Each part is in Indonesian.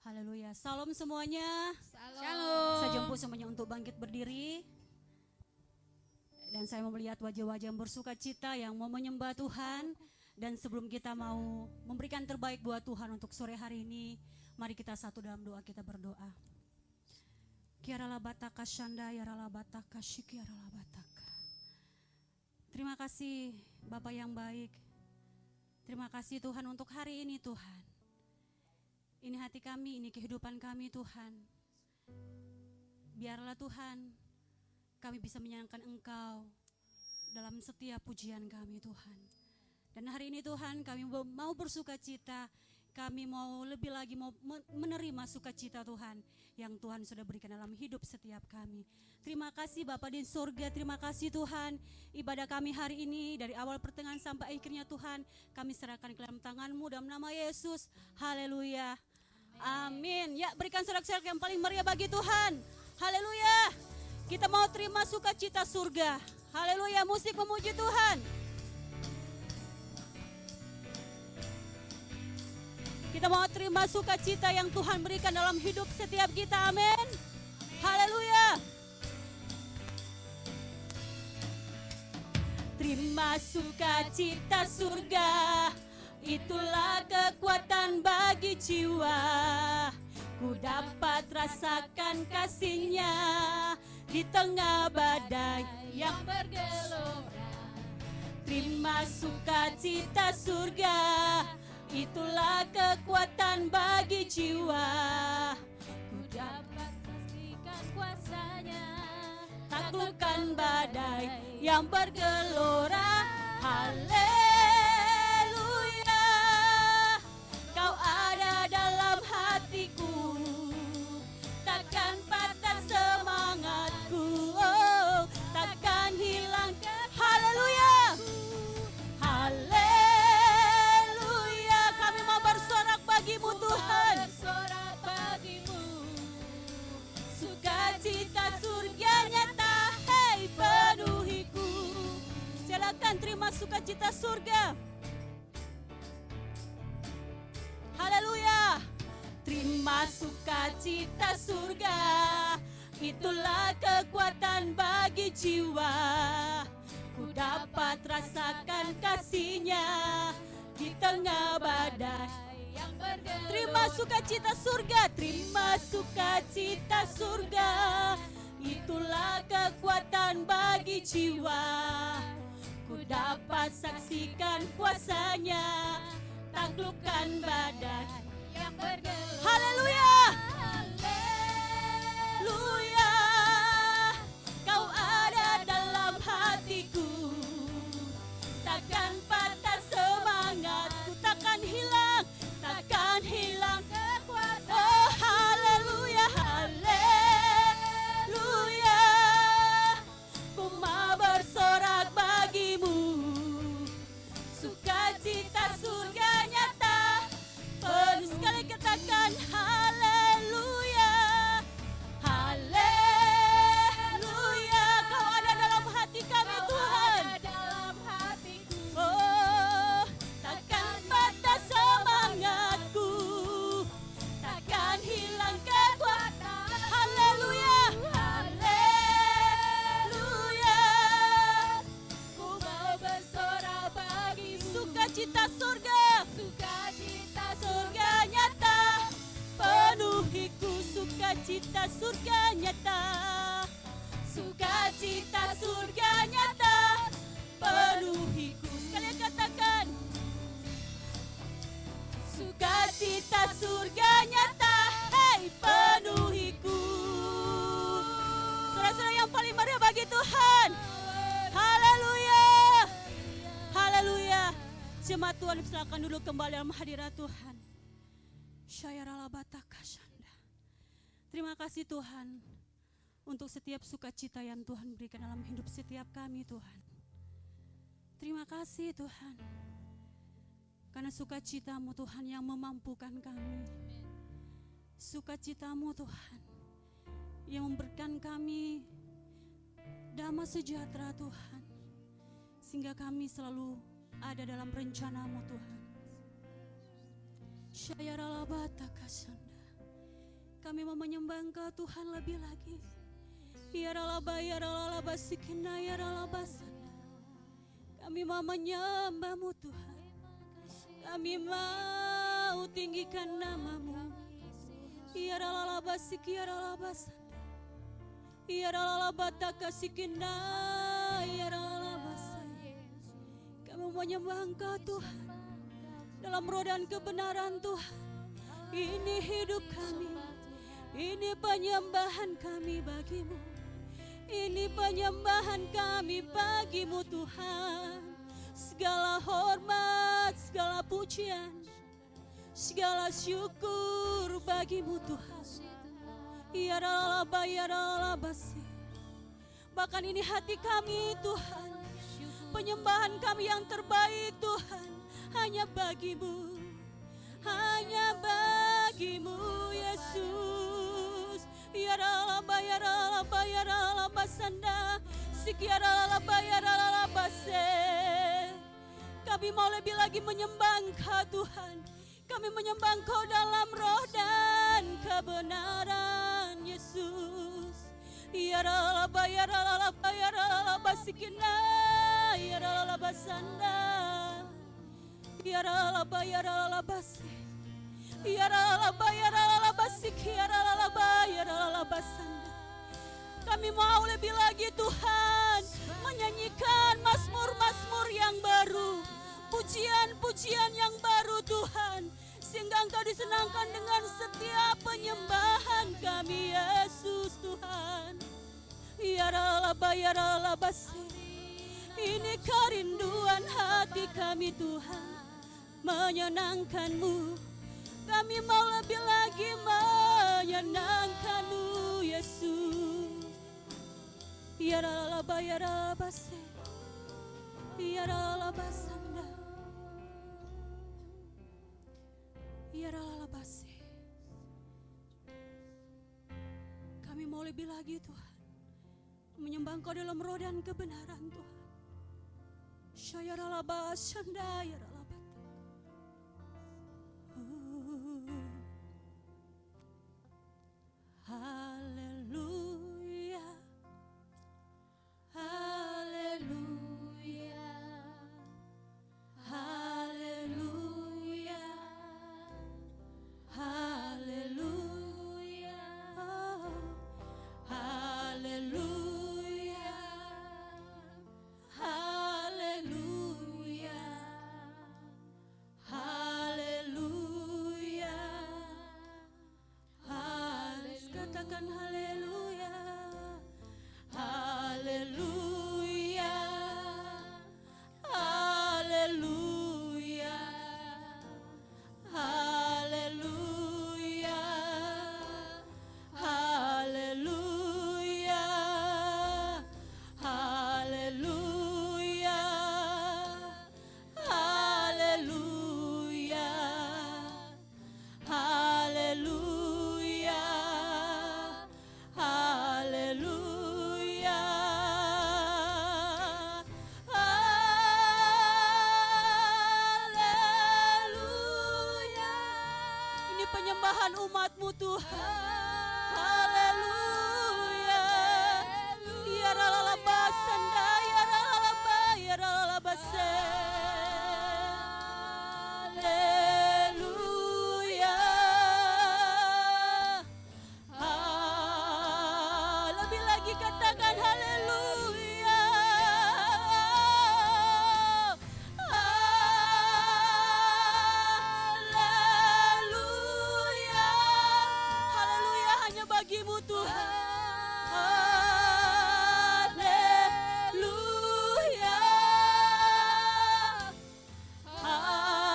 Haleluya. Salam semuanya. Shalom. Saya jemput semuanya untuk bangkit berdiri. Dan saya mau melihat wajah-wajah yang bersuka cita yang mau menyembah Tuhan. Dan sebelum kita mau memberikan terbaik buat Tuhan untuk sore hari ini, mari kita satu dalam doa, kita berdoa. Kiarala bataka shanda yarala bataka shikiarala bataka. Terima kasih Bapak yang baik. Terima kasih Tuhan untuk hari ini Tuhan. Ini hati kami, ini kehidupan kami Tuhan. Biarlah Tuhan, kami bisa menyenangkan Engkau dalam setiap pujian kami Tuhan. Dan hari ini Tuhan kami mau bersuka cita, kami mau lebih lagi mau menerima sukacita Tuhan yang Tuhan sudah berikan dalam hidup setiap kami. Terima kasih Bapa di surga, terima kasih Tuhan. Ibadah kami hari ini dari awal pertengahan sampai akhirnya Tuhan, kami serahkan ke dalam tangan-Mu dalam nama Yesus. Haleluya. Amin. Ya, berikan sorak-sorak yang paling meriah bagi Tuhan. Haleluya. Kita mau terima sukacita surga. Haleluya, musik memuji Tuhan. Kita mau terima sukacita yang Tuhan berikan dalam hidup setiap kita. Amin. Haleluya. Terima sukacita surga, itulah kekuatan bagi jiwa. Ku dapat rasakan kasih-Nya di tengah badai yang bergelora. Terima sukacita surga, itulah kekuatan bagi jiwa. Ku dapat saksikan kuasa-Nya, taklukkan badai yang bergelora. Haleluya, Kau ada dalam hatiku, takkan patah semangatku, oh, takkan hilang. Haleluya, haleluya, kami mau bersorak bagimu Tuhan. Bersorak bagimu, sukacita surga nyata, hei penuhiku. Silakan terima sukacita surga. Haleluya. Terima sukacita surga, itulah kekuatan bagi jiwa. Ku dapat rasakan kasih-Nya di tengah badai yang bergelora. Terima sukacita surga, terima sukacita surga, itulah kekuatan bagi jiwa. Ku dapat saksikan kuasa-Nya, taklukkan badai yang bergelora. Haleluya, haleluya, Kau ada dalam hatiku, takkan patah semangatku, takkan hilang kekuatan. Oh haleluya, haleluya, ku mau bersorak bagimu, sukacita surga nyata. Penuh sekali katakan haleluya, haleluya, Kau ada dalam hati kami Tuhan. Oh, takkan patah semangatku, takkan hilang kekuatan. Haleluya, haleluya, ku mau bersorak bagimu, sukacita surga, sukacita surga nyata, penuhiku sukacita surga nyata, sukacita surga nyata, penuhiku. Sekalian katakan, sukacita surga nyata, hei penuhiku. Saudara-saudara yang paling meriah bagi Tuhan. Haleluya, haleluya. Jemaat Tuhan, silakan dulu kembali dalam hadirat Tuhan. Syayaralabatakashanda. Terima kasih Tuhan untuk setiap sukacita yang Tuhan berikan dalam hidup setiap kami Tuhan. Terima kasih Tuhan, karena sukacita-Mu Tuhan yang memampukan kami. Sukacita-Mu Tuhan yang memberikan kami damai sejahtera Tuhan, sehingga kami selalu ada dalam rencana-Mu Tuhan. Syayaralabatakashanda. kami mau menyembah Engkau Tuhan lebih lagi. Ya ralaba ya ralaba sikina ya ralaba sanda. Kami mau menyembah-Mu Tuhan. Kami mau tinggikan nama-Mu. Ya ralaba sik ya ralaba sanda. Ya ralaba takasikina ya ralaba sanda. Kami mau menyembah Engkau Tuhan. Dalam roh dan kebenaran Tuhan. Ini hidup kami. Ini penyembahan kami bagi-Mu. Ini penyembahan kami bagi-Mu Tuhan. Segala hormat, segala pujian, segala syukur bagi-Mu Tuhan. Ya ralaba ya ralaba sih. Bahkan ini hati kami Tuhan. Penyembahan kami yang terbaik Tuhan. Hanya bagi-Mu. Hanya bagi-Mu Yesus. Ya ralaba ya ralaba ya ralaba sanda. Sik ya ralaba ya ralaba se. Kami mau lebih lagi menyembah Engkau Tuhan. Kami menyembah Engkau dalam roh dan kebenaran Yesus. Ya ralaba ya ralaba ya ralaba sikina ya ralaba sanda. Ya ralaba ya ralaba se. Ya ralaba ya ralaba sik ya ralaba sanda. Kami mau lebih lagi Tuhan menyanyikan mazmur-mazmur yang baru, pujian-pujian yang baru Tuhan, sehingga Engkau disenangkan dengan setiap penyembahan kami Yesus Tuhan. Ya ralaba se. Ini kerinduan hati kami Tuhan, menyenangkan-Mu. Kami mau lebih lagi menyenangkan-Mu Yesus. Ya ralaba se. Ya ralaba sanda. Ya ralaba se. Kami mau lebih lagi Tuhan menyembah Engkau dalam roh dan kebenaran Tuhan. Syaya ralaba sanda ya ralaba. Haleluya, haleluya, haleluya, haleluya, haleluya, haleluya, haleluya. Katakan haleluya, haleluya, haleluya, haleluya, haleluya, haleluya, haleluya, haleluya. Haleluya, haleluya. Ini penyembahan umat-Mu Tuhan. Haleluya. Ya ralaba sanda, ya ralaba, ya ralaba se. Katakan haleluya, haleluya, haleluya hanya bagi-Mu Tuhan. Haleluya, haleluya.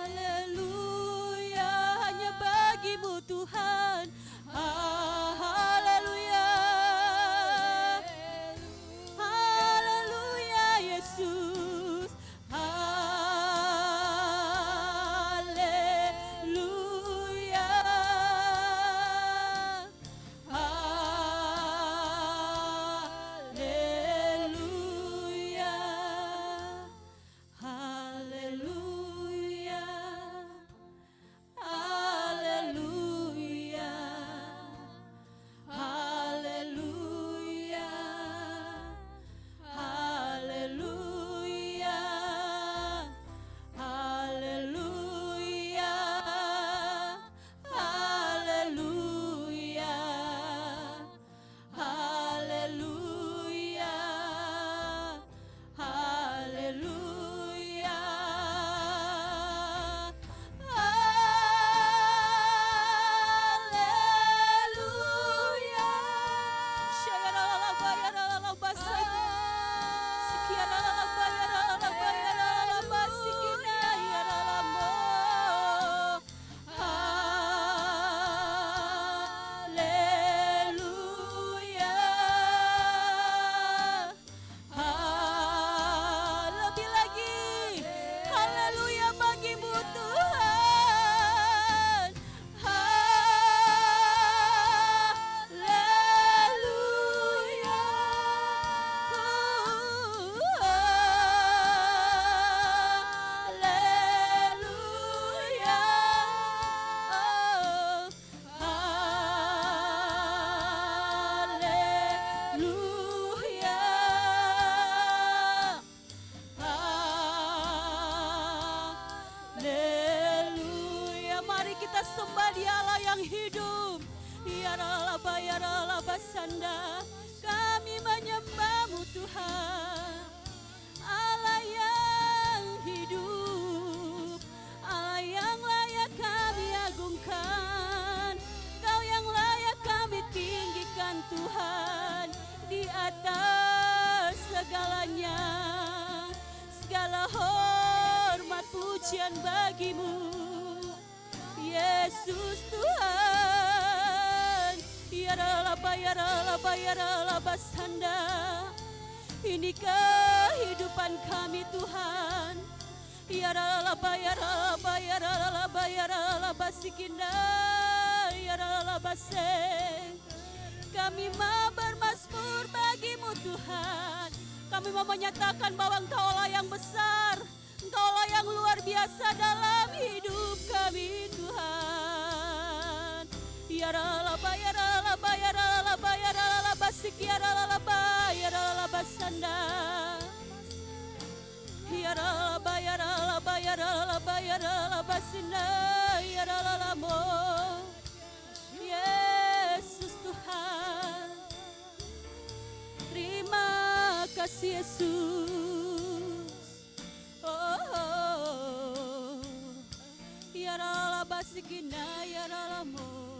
Haleluya, hanya bagi Mari kita sembah Dia Allah yang hidup. Ya Ralaba ya Ralaba Sanda. Kami menyembah-Mu Tuhan. Allah yang hidup, Allah yang layak kami agungkan. Kau yang layak kami tinggikan Tuhan. Di atas segalanya, segala hormat pujian bagi-Mu, Yesus Tuhan. Ya Ralaba ya Ralaba ya Ralaba Sanda. Ini kehidupan kami Tuhan. Ya Ralaba ya Ralaba ya Ralaba ya Ralaba Sikinda ya Ralaba Seng. Kami mau bermazmur bagi-Mu Tuhan. Kami mau menyatakan bahwa Engkaulah yang besar, Engkaulah yang luar biasa dalam hidup kami Tuhan. Ya Ralaba ya Ralaba ya Ralaba ya Ralaba Sik ya Ralaba ya Ralaba Sanda. Ya Ralaba ya Ralaba ya Ralaba ya Ralaba Sinda ya Ralamo. Yesus Tuhan, terima kasih Yesus. Oh, ya Ralaba Sikina ya Ralamo.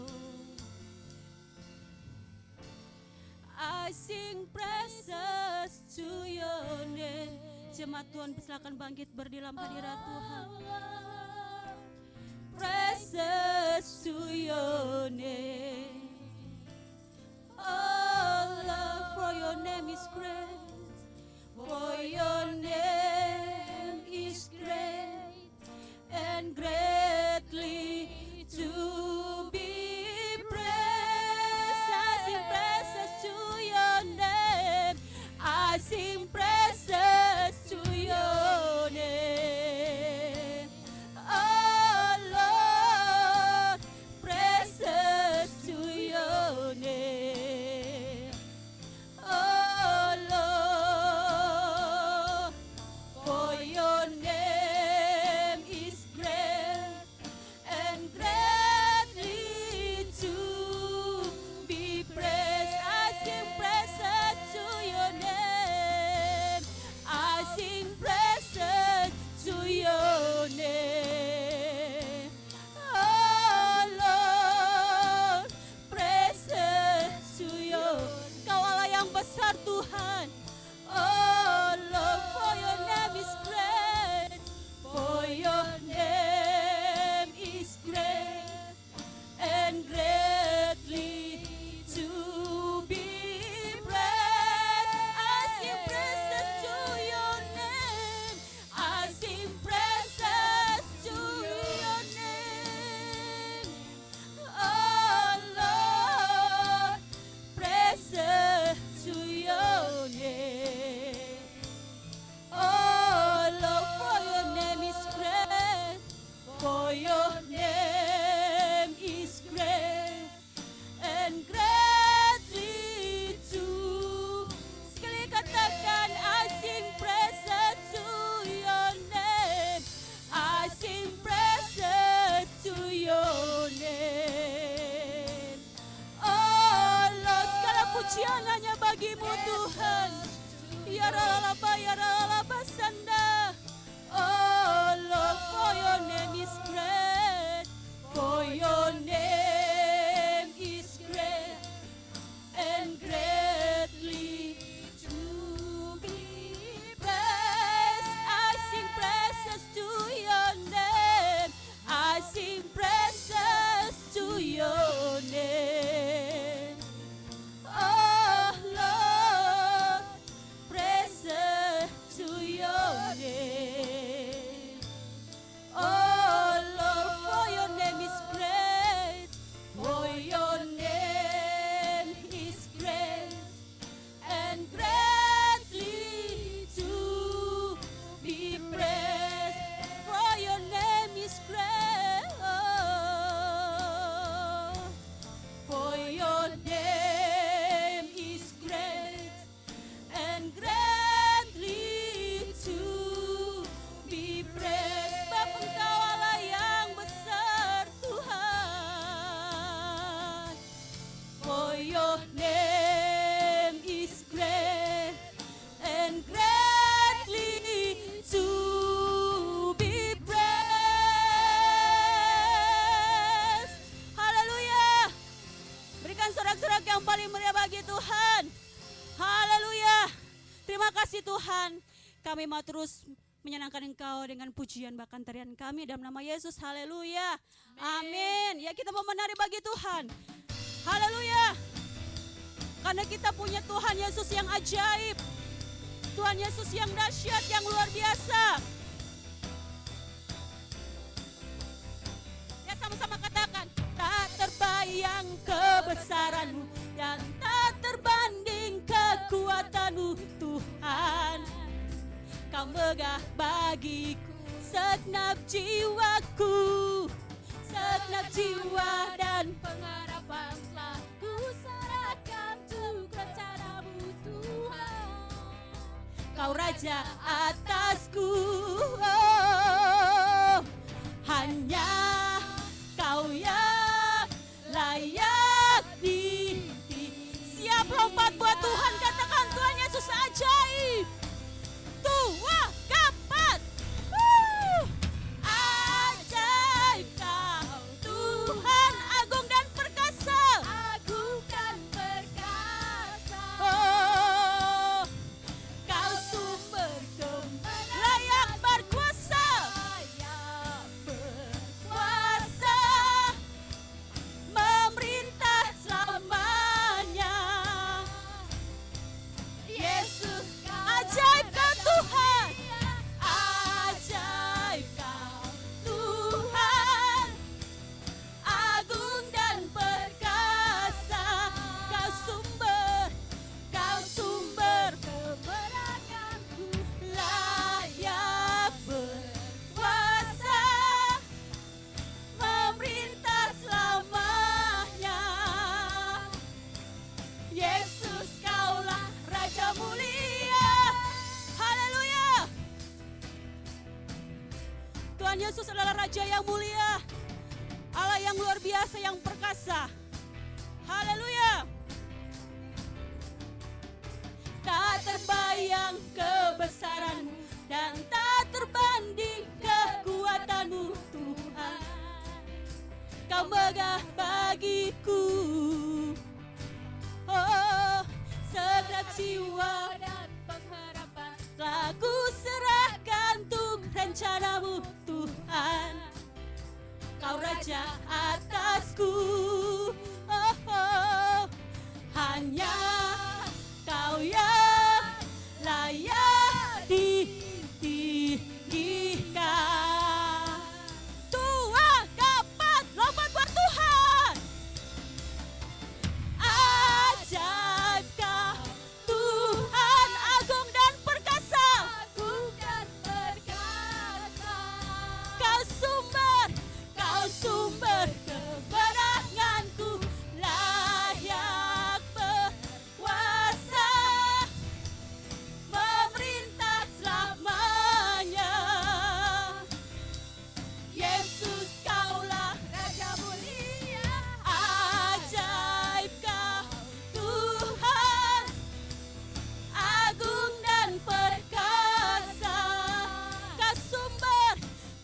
I sing praises to your name. Jemaat Tuhan, silakan bangkit berdiri dalam hadirat Tuhan. Praises to your name. Oh Lord, for your name is great. For your name is great and greatly to be praised. I sing praises to your name. I sing praises to your name. Oh Lord, praises to your name. Oh Lord, for your name is great and greatly to be praised. I sing praises to your name. I sing praises to your name. Oh Lord, praises to your. Kau Allah yang besar Tuhan. Oh Lord, for your name is great. For your name is great and greatly to be praised. I sing praises to your name. I sing praises to your name. Oh Lord, praises to your name. Oh Lord, for your name is great. For your name is great and greatly to. Sekali katakan, I sing praises to your name. I sing praises to your name. Oh Lord, segala pujian hanya bagi-Mu Tuhan. Ya Ralaba ya Ralaba Sanda. Oh Lord, for your name is great. For your name is great and greatly to be praised. I sing praises to your name. I sing praises to your name. Oh Lord, praises to Tuhan. Haleluya. Terima kasih Tuhan. Kami mau terus menyenangkan Engkau dengan pujian bahkan tarian kami dalam nama Yesus. Haleluya. Amin. Ya, kita mau menari bagi Tuhan. Haleluya. Karena kita punya Tuhan Yesus yang ajaib. Tuhan Yesus yang dahsyat, yang luar biasa. Ya, sama-sama katakan. Tak terbayang kebesaran-Mu dan tak terbanding kekuatan-Mu Tuhan. Kau megah bagiku segenap jiwaku, segenap jiwa dan pengharapan telah ku serahkan untuk rencana-Mu Tuhan. Kau Raja atasku, oh, hanya Kau yang layak siap lompat buat Tuhan, katakan Tuhan Yesus ajaib. Tua kapat, ajaib Kau Tuhan agung dan perkasa, agung dan perkasa. Oh, Kau sumber kebenaran, layak berkuasa, layak berkuasa, memerintah selamanya. Yesus ajaib Kau Tuhan, ajaib Kau Tuhan, agung dan perkasa. Kau sumber kebenaranku, layak berkuasa, memerintah selamanya. Yesus Kaulah Raja mulia. Haleluya. Tuhan Yesus adalah Raja yang mulia, Allah yang luar biasa, yang perkasa. Haleluya. Tak terbayang kebesaran-Mu dan tak terbanding kekuatan-Mu Tuhan. Kau megah bagiku, oh, segenap jiwa dan pengharapan telah ku serahkan untuk rencana-Mu Tuhan. Kau Raja atasku, oh, oh, hanya Kau yang layak ditinggikan. Tua kapat, lompat buat Tuhan. Ajaib Kau Tuhan, agung dan perkasa, agung dan perkasa. Kau sumber kebenaranku, layak berkuasa, memerintah selamanya. Yesus Kaulah Raja mulia, ajaib Kau Tuhan, agung dan perkasa.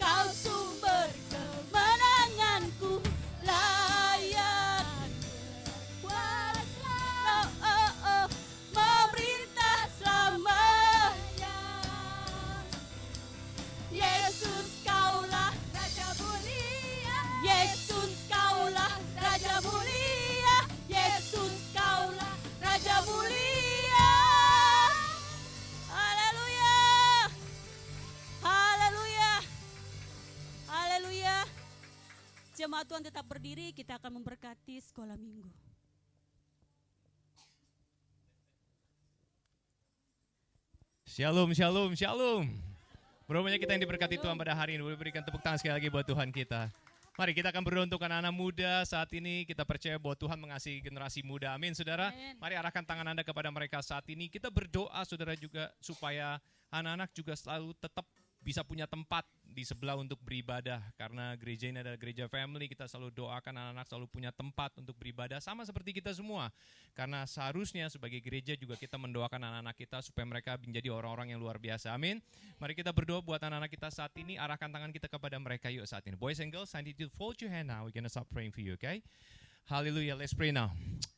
Kau sumber kemenanganku, layak berkuasa, oh, oh, oh, memerintah selamanya. Yesus Kaulah Raja mulia, Yesus Kaulah Raja mulia, Yesus Kaulah Raja mulia. Haleluya. Haleluya. Haleluya. Jemaat Tuhan tetap berdiri, kita akan memberkati sekolah minggu. Shalom, shalom, shalom. Berapa banyak kita yang diberkati Tuhan pada hari ini. Boleh berikan tepuk tangan sekali lagi buat Tuhan kita. Mari kita akan berdoa untuk anak-anak muda saat ini. Kita percaya bahwa Tuhan mengasihi generasi muda. Amin, saudara. Amin. Mari arahkan tangan Anda kepada mereka saat ini. Kita berdoa, saudara, juga supaya anak-anak juga selalu tetap bisa punya tempat di sebelah untuk beribadah. Karena gereja ini adalah gereja family, kita selalu doakan anak-anak selalu punya tempat untuk beribadah. Sama seperti kita semua. Karena seharusnya sebagai gereja juga kita mendoakan anak-anak kita supaya mereka menjadi orang-orang yang luar biasa. Amin. Mari kita berdoa buat anak-anak kita saat ini. Arahkan tangan kita kepada mereka yuk saat ini. Boys and girls, I need you to fold your hand now. We're gonna start praying for you, okay? Hallelujah, let's pray now.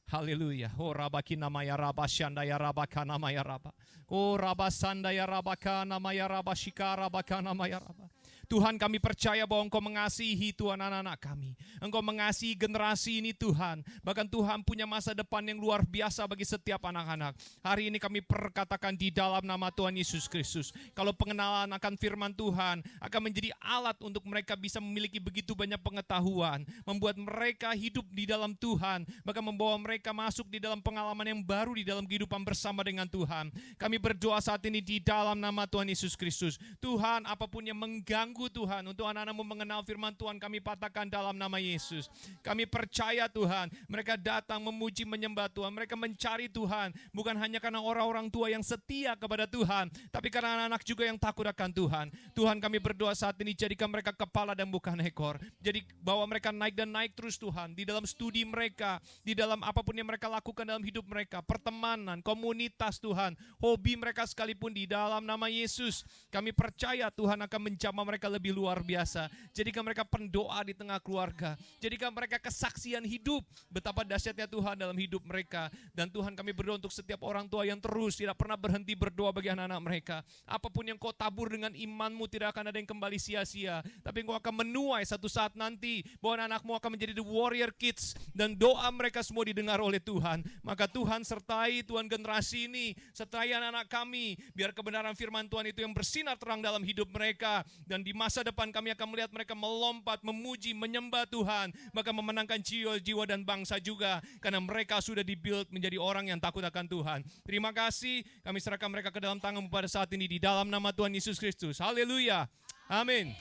Haleluya. Oh rabakina maya rabashanda ya rabakana maya raba. Oh rabasanda ya rabakana maya rabashika rabakana maya raba. Tuhan, kami percaya bahwa Engkau mengasihi Tuhan anak-anak kami. Engkau mengasihi generasi ini Tuhan. Bahkan Tuhan punya masa depan yang luar biasa bagi setiap anak-anak. Hari ini kami perkatakan di dalam nama Tuhan Yesus Kristus. Kalau pengenalan akan firman Tuhan akan menjadi alat untuk mereka bisa memiliki begitu banyak pengetahuan. Membuat mereka hidup di dalam Tuhan. Bahkan membawa mereka masuk di dalam pengalaman yang baru di dalam kehidupan bersama dengan Tuhan. Kami berdoa saat ini di dalam nama Tuhan Yesus Kristus. Tuhan, apapun yang mengganggu Tuhan untuk anak-anak-Mu mengenal firman Tuhan, kami patahkan dalam nama Yesus. Kami percaya Tuhan, mereka datang memuji menyembah Tuhan, mereka mencari Tuhan, bukan hanya karena orang-orang tua yang setia kepada Tuhan, tapi karena anak-anak juga yang takut akan Tuhan. Tuhan, kami berdoa saat ini, jadikan mereka kepala dan bukan ekor. Jadi bawa mereka naik dan naik terus Tuhan, di dalam studi mereka, di dalam apapun yang mereka lakukan dalam hidup mereka, pertemanan, komunitas Tuhan, hobi mereka sekalipun, di dalam nama Yesus. Kami percaya Tuhan akan menjamah mereka lebih luar biasa. Jadikan mereka pendoa di tengah keluarga. Jadikan mereka kesaksian hidup betapa dahsyatnya Tuhan dalam hidup mereka. Dan Tuhan, kami berdoa untuk setiap orang tua yang terus tidak pernah berhenti berdoa bagi anak-anak mereka. Apapun yang Kau tabur dengan iman-Mu tidak akan ada yang kembali sia-sia. Tapi Engkau akan menuai satu saat nanti bahwa anak-anak-Mu akan menjadi the warrior kids. Dan doa mereka semua didengar oleh Tuhan. Maka Tuhan sertai Tuhan generasi ini, sertai anak-anak kami. Biar kebenaran firman Tuhan itu yang bersinar terang dalam hidup mereka. Dan di masa depan kami akan melihat mereka melompat, memuji, menyembah Tuhan, bahkan memenangkan jiwa-jiwa dan bangsa juga, karena mereka sudah dibuild menjadi orang yang takut akan Tuhan. Terima kasih, kami serahkan mereka ke dalam tangan-Mu pada saat ini di dalam nama Tuhan Yesus Kristus. Haleluya. Amin.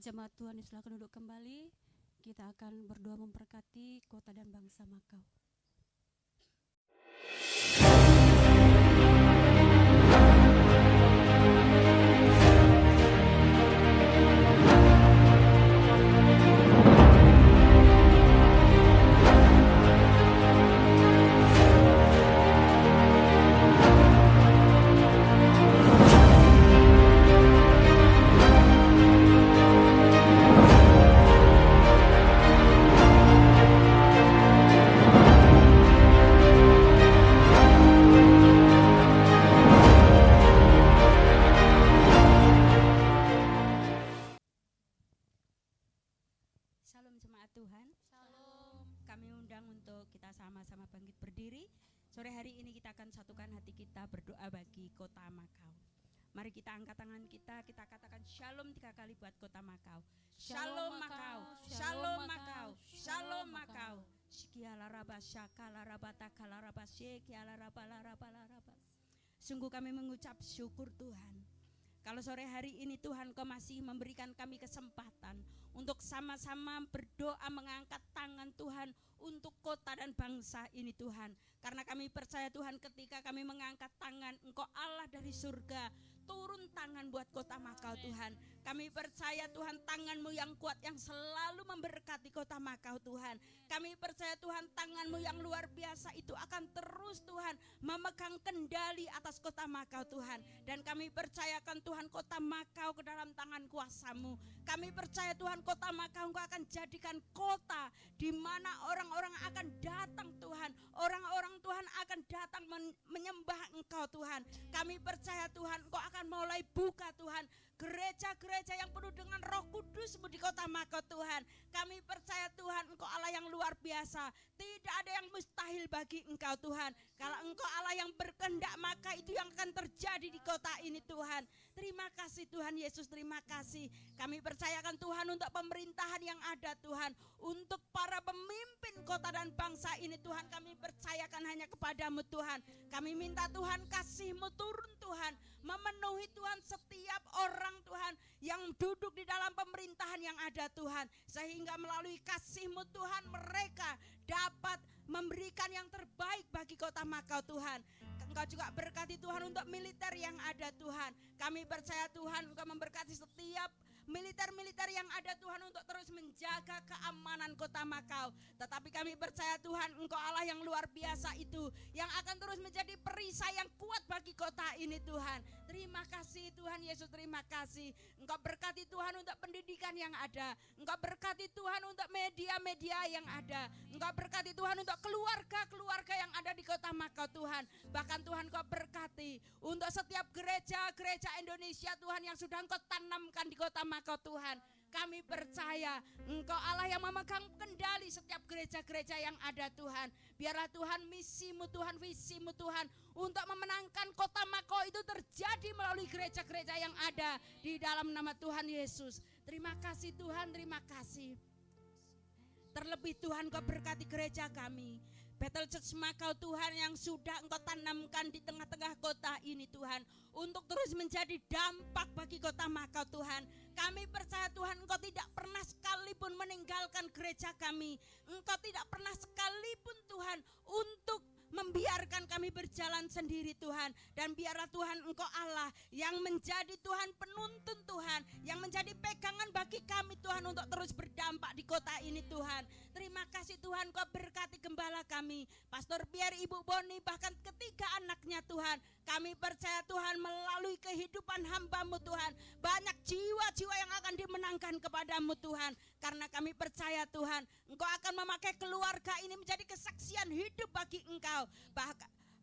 Jemaat Tuhan, silakan duduk kembali. Kita akan berdoa memberkati kota dan bangsa Makau. Shalom jemaat Tuhan. Shalom. Kami undang untuk kita sama-sama bangkit berdiri. Sore hari ini kita akan satukan hati kita berdoa bagi kota Makau. Mari kita angkat tangan kita katakan shalom 3 kali buat kota Makau. Shalom Makau, shalom Makau, shalom Makau. Shikiala raba syakala rabata kala raba syikiala raba laraba laraba. Sungguh kami mengucap syukur Tuhan. Kalau sore hari ini Tuhan Kau masih memberikan kami kesempatan untuk sama-sama berdoa mengangkat tangan Tuhan untuk kota dan bangsa ini Tuhan. Karena kami percaya Tuhan, ketika kami mengangkat tangan, Engkau Allah dari surga turun tangan buat kota Makau Tuhan. Kami percaya Tuhan, tangan-Mu yang kuat yang selalu memberkati kota Makau Tuhan. Kami percaya Tuhan, tangan-Mu yang luar biasa itu akan terus Tuhan memegang kendali atas kota Makau Tuhan. Dan kami percayakan Tuhan, kota Makau ke dalam tangan kuasa-Mu. Kami percaya Tuhan, kota Makau Engkau akan jadikan kota di mana orang-orang akan datang Tuhan. Orang-orang Tuhan akan datang menyembah Engkau Tuhan. Kami percaya Tuhan, Engkau akan mulai buka Tuhan gereja-gereja yang penuh dengan Roh Kudus-Mu di kota Makau Tuhan. Kami percaya Tuhan, Engkau Allah yang luar biasa. Tidak ada yang mustahil bagi Engkau Tuhan. Kalau Engkau Allah yang berkehendak, maka itu yang akan terjadi di kota ini Tuhan. Terima kasih Tuhan Yesus, terima kasih. Kami percayakan Tuhan untuk pemerintahan yang ada Tuhan. Untuk para pemimpin kota dan bangsa ini Tuhan, kami percayakan hanya kepada-Mu Tuhan. Kami minta Tuhan, kasih-Mu turun Tuhan. Memenuhi Tuhan setiap orang Tuhan yang duduk di dalam pemerintahan yang ada Tuhan. Sehingga melalui kasih-Mu Tuhan, mereka dapat memberikan yang terbaik bagi kota Makau Tuhan. Engkau juga berkati Tuhan untuk militer yang ada Tuhan. Kami percaya Tuhan, Engkau memberkati setiap militer-militer yang ada Tuhan untuk terus menjaga keamanan kota Makau. Tetapi kami percaya Tuhan, Engkau Allah yang luar biasa itu, yang akan terus menjadi perisai yang kuat bagi kota ini Tuhan. Terima kasih Tuhan Yesus, terima kasih. Engkau berkati Tuhan untuk pendidikan yang ada. Engkau berkati Tuhan untuk media-media yang ada. Engkau berkati Tuhan untuk keluarga-keluarga yang ada di Kota Makau Tuhan. Bahkan Tuhan Engkau berkati untuk setiap gereja-gereja Indonesia Tuhan yang sudah Engkau tanamkan di Kota Makau Tuhan. Kami percaya Engkau Allah yang memegang kendali setiap gereja-gereja yang ada Tuhan. Biarlah Tuhan misimu Tuhan, visimu Tuhan untuk memenangkan Kota Makau itu terjadi melalui gereja-gereja yang ada di dalam nama Tuhan Yesus. Terima kasih Tuhan, terima kasih. Terlebih Tuhan Engkau berkati gereja kami, Bethel Church Makau Tuhan, yang sudah Engkau tanamkan di tengah-tengah kota ini Tuhan, untuk terus menjadi dampak bagi Kota Makau Tuhan. Kami percaya Tuhan Engkau tidak pernah sekalipun meninggalkan gereja kami. Engkau tidak pernah sekalipun Tuhan untuk membiarkan kami berjalan sendiri Tuhan. Dan biarlah Tuhan Engkau Allah yang menjadi Tuhan penuntun Tuhan, yang menjadi pegangan bagi kami Tuhan untuk terus berdampak di kota ini Tuhan. Terima kasih Tuhan, Engkau berkati gembala kami, Pastor Pierre, Ibu Boni, bahkan ketiga anaknya Tuhan. Kami percaya Tuhan melalui kehidupan hamba-Mu Tuhan, banyak jiwa-jiwa yang akan dimenangkan kepadamu Tuhan. Karena kami percaya Tuhan, Engkau akan memakai keluarga ini menjadi kesaksian hidup bagi Engkau,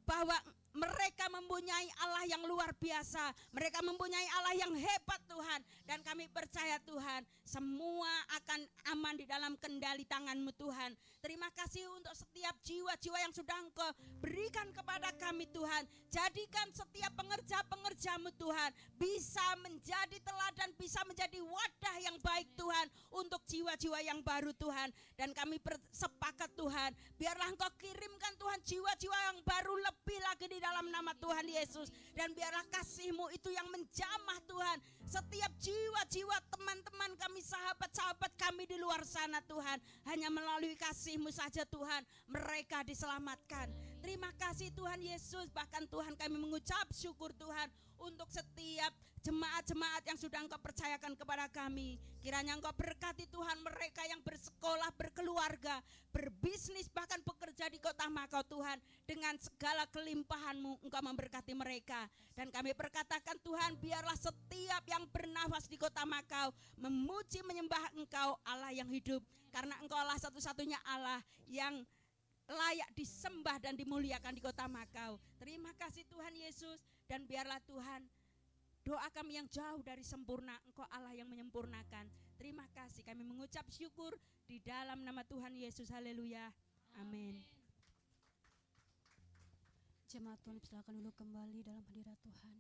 bahwa mereka mempunyai Allah yang luar biasa, mereka mempunyai Allah yang hebat Tuhan. Dan kami percaya Tuhan, semua akan aman di dalam kendali tangan-Mu Tuhan. Terima kasih untuk setiap jiwa-jiwa yang sudah Engkau berikan kepada kami Tuhan. Jadikan setiap pengerja-pengerja-Mu Tuhan bisa menjadi teladan, bisa menjadi wadah yang baik Tuhan untuk jiwa-jiwa yang baru Tuhan. Dan kami sepakat Tuhan, biarlah Engkau kirimkan Tuhan jiwa-jiwa yang baru lebih lagi di dalam nama Tuhan Yesus. Dan biarlah kasih-Mu itu yang menjamah Tuhan setiap jiwa-jiwa teman-teman kami, sahabat-sahabat kami di luar sana Tuhan. Hanya melalui kasih-Mu saja Tuhan mereka diselamatkan. Terima kasih Tuhan Yesus. Bahkan Tuhan kami mengucap syukur Tuhan untuk setiap jemaat-jemaat yang sudah Engkau percayakan kepada kami. Kiranya Engkau berkati Tuhan mereka yang bersekolah, berkeluarga, berbisnis, bahkan bekerja di Kota Makau Tuhan. Dengan segala kelimpahan-Mu Engkau memberkati mereka. Dan kami perkatakan Tuhan, biarlah setiap yang bernafas di Kota Makau memuji menyembah Engkau Allah yang hidup. Karena Engkau Allah satu-satunya Allah yang layak disembah dan dimuliakan di Kota Makau. Terima kasih Tuhan Yesus. Dan biarlah Tuhan, doa kami yang jauh dari sempurna, Engkau Allah yang menyempurnakan. Terima kasih, kami mengucap syukur di dalam nama Tuhan Yesus. Haleluya, amin. Jemaat Tuhan, silakan dulu kembali dalam hadirat Tuhan.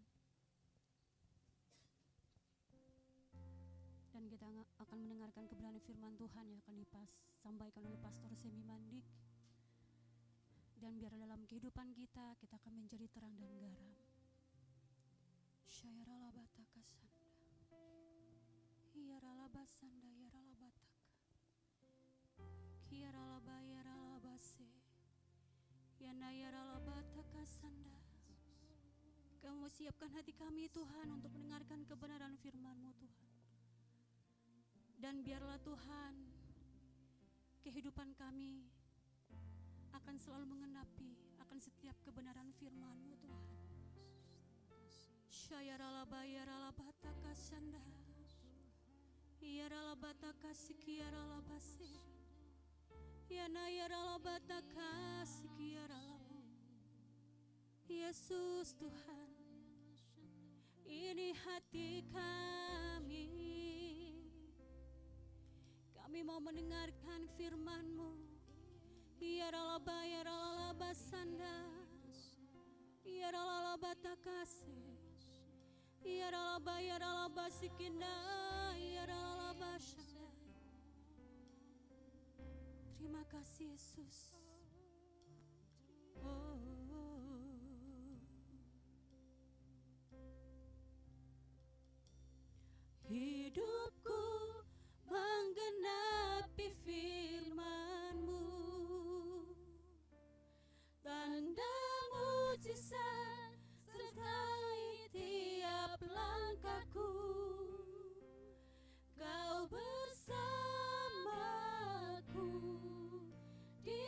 Dan kita akan mendengarkan kebenaran firman Tuhan yang akan disampaikan oleh Pastor Semi Mandik. Dan biar dalam kehidupan kita akan menjadi terang dan garam. Syayarala bataka sanda, Hiyarala basanda, Yarala bataka, Kiyarala bayarala base, Yana yarala bataka sanda. Kamu siapkan hati kami Tuhan untuk mendengarkan kebenaran firman-Mu Tuhan. Dan biarlah Tuhan, kehidupan kami akan selalu mengenapi akan setiap kebenaran firman-Mu Tuhan. Syayarala bayarala bataka sanda, Yarala bataka sikiyarala base, Yana yarala bataka sikiyarala. Yesus Tuhan, ini hati kami. Kami mau mendengarkan firman-Mu. Yarala bayarala basanda, Yarala batakase, Yarala bayarala basikina, Yarala basanda. Terima kasih Yesus. Hidupku menggenapi firman-Mu, tanda mujizat sertai tiap langkahku. Kau bersamaku di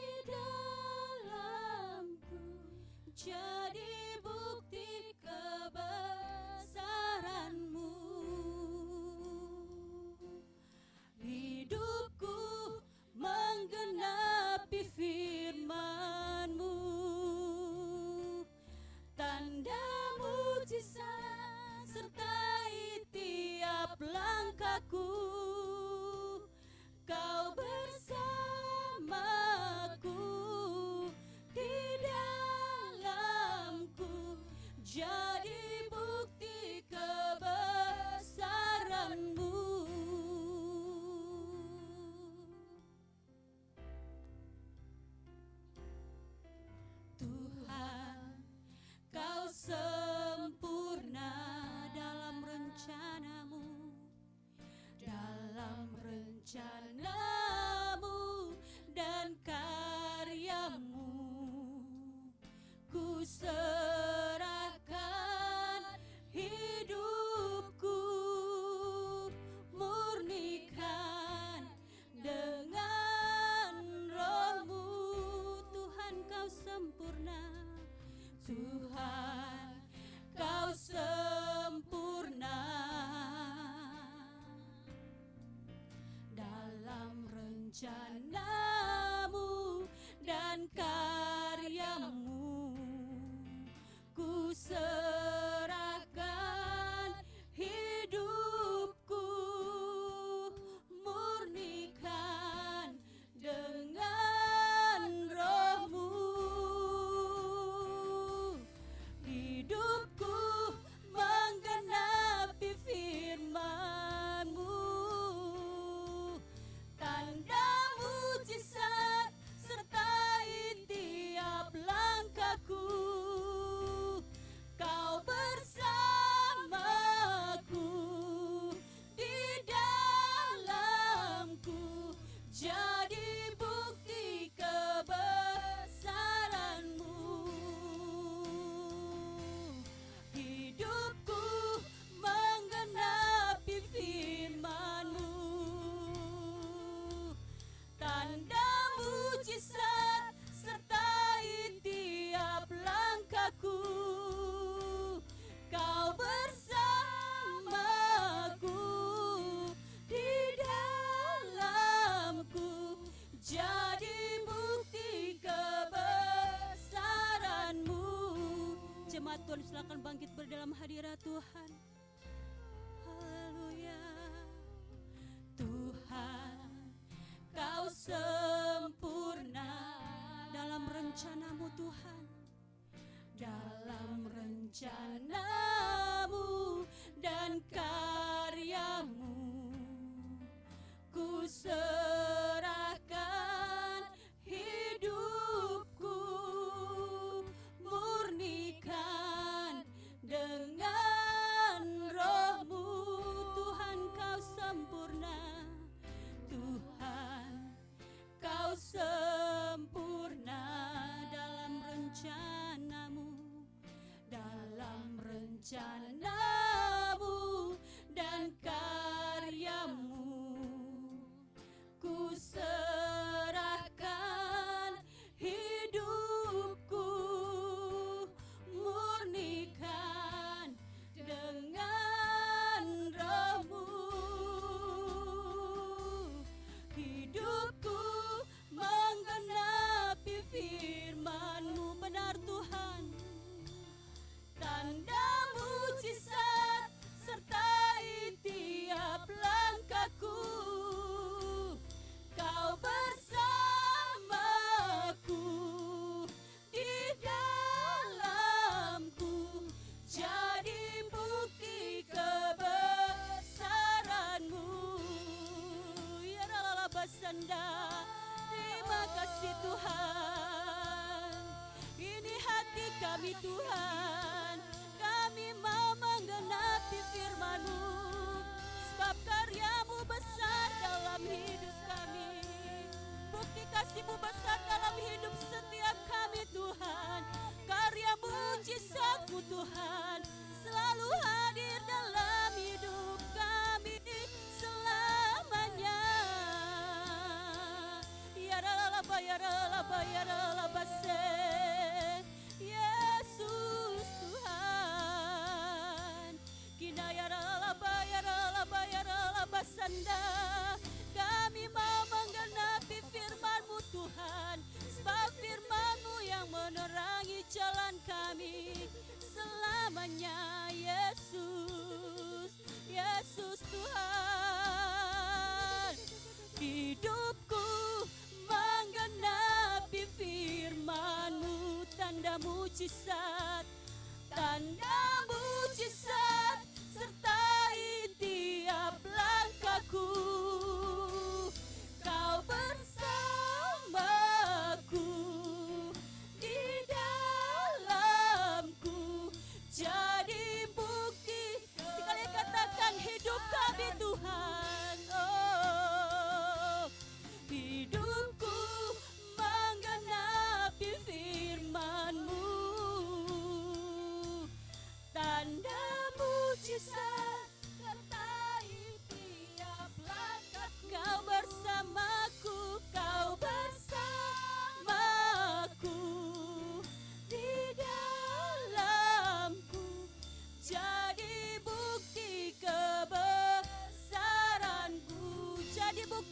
rencanamu dan karyamu. Ku serahkan hidupku, murnikan dengan rohmu. Hidupku menggenapi firman-Mu, tanda mujizat sertai tiap langkahku. Kau bersamaku, di dalamku, jadi bukti kebesaran-Mu. Hidupku menggenapi firman-Mu, tanda mujizat sertai tiap langkahku. Kau bersamaku, di dalamku, jadi bukti kebesaran-Mu. Jemaat Tuhan, silakan bangkit berdalam hadirat Tuhan. Haleluya. Tuhan, Kau sempurna dalam rencana-Mu Tuhan. Dalam rencana-Mu dan karya-Mu, ku serahkan hidupku, murnikan dengan roh-Mu. Tuhan, Kau sempurna, Tuhan, Kau sempurna dalam rencana-Mu, dalam rencana-Mu dan karya-Mu. Ku serahkan hidupku, murnikan dengan roh-Mu. Hidupku menggenapi firman-Mu. Benar Tuhan, tanda mujizat sertai tiap langkahku. Kau bersamaku, di dalamku, jadi bukti kebesaran-Mu. Ya Allah basanda, terima kasih Tuhan. Ini hati kami Tuhan, kami mau menggenapi firman-Mu, sebab karya-Mu besar dalam hidup kami. Bukti kasih-Mu besar dalam hidup setiap kami Tuhan. Karya mujizat-Mu Tuhan selalu hadir dalam hidup kami selamanya. Ya ralaba, ya ralaba, ya ralaba se. Yesus Tuhan, kina ya ralaba, ya ralaba, ya ralaba.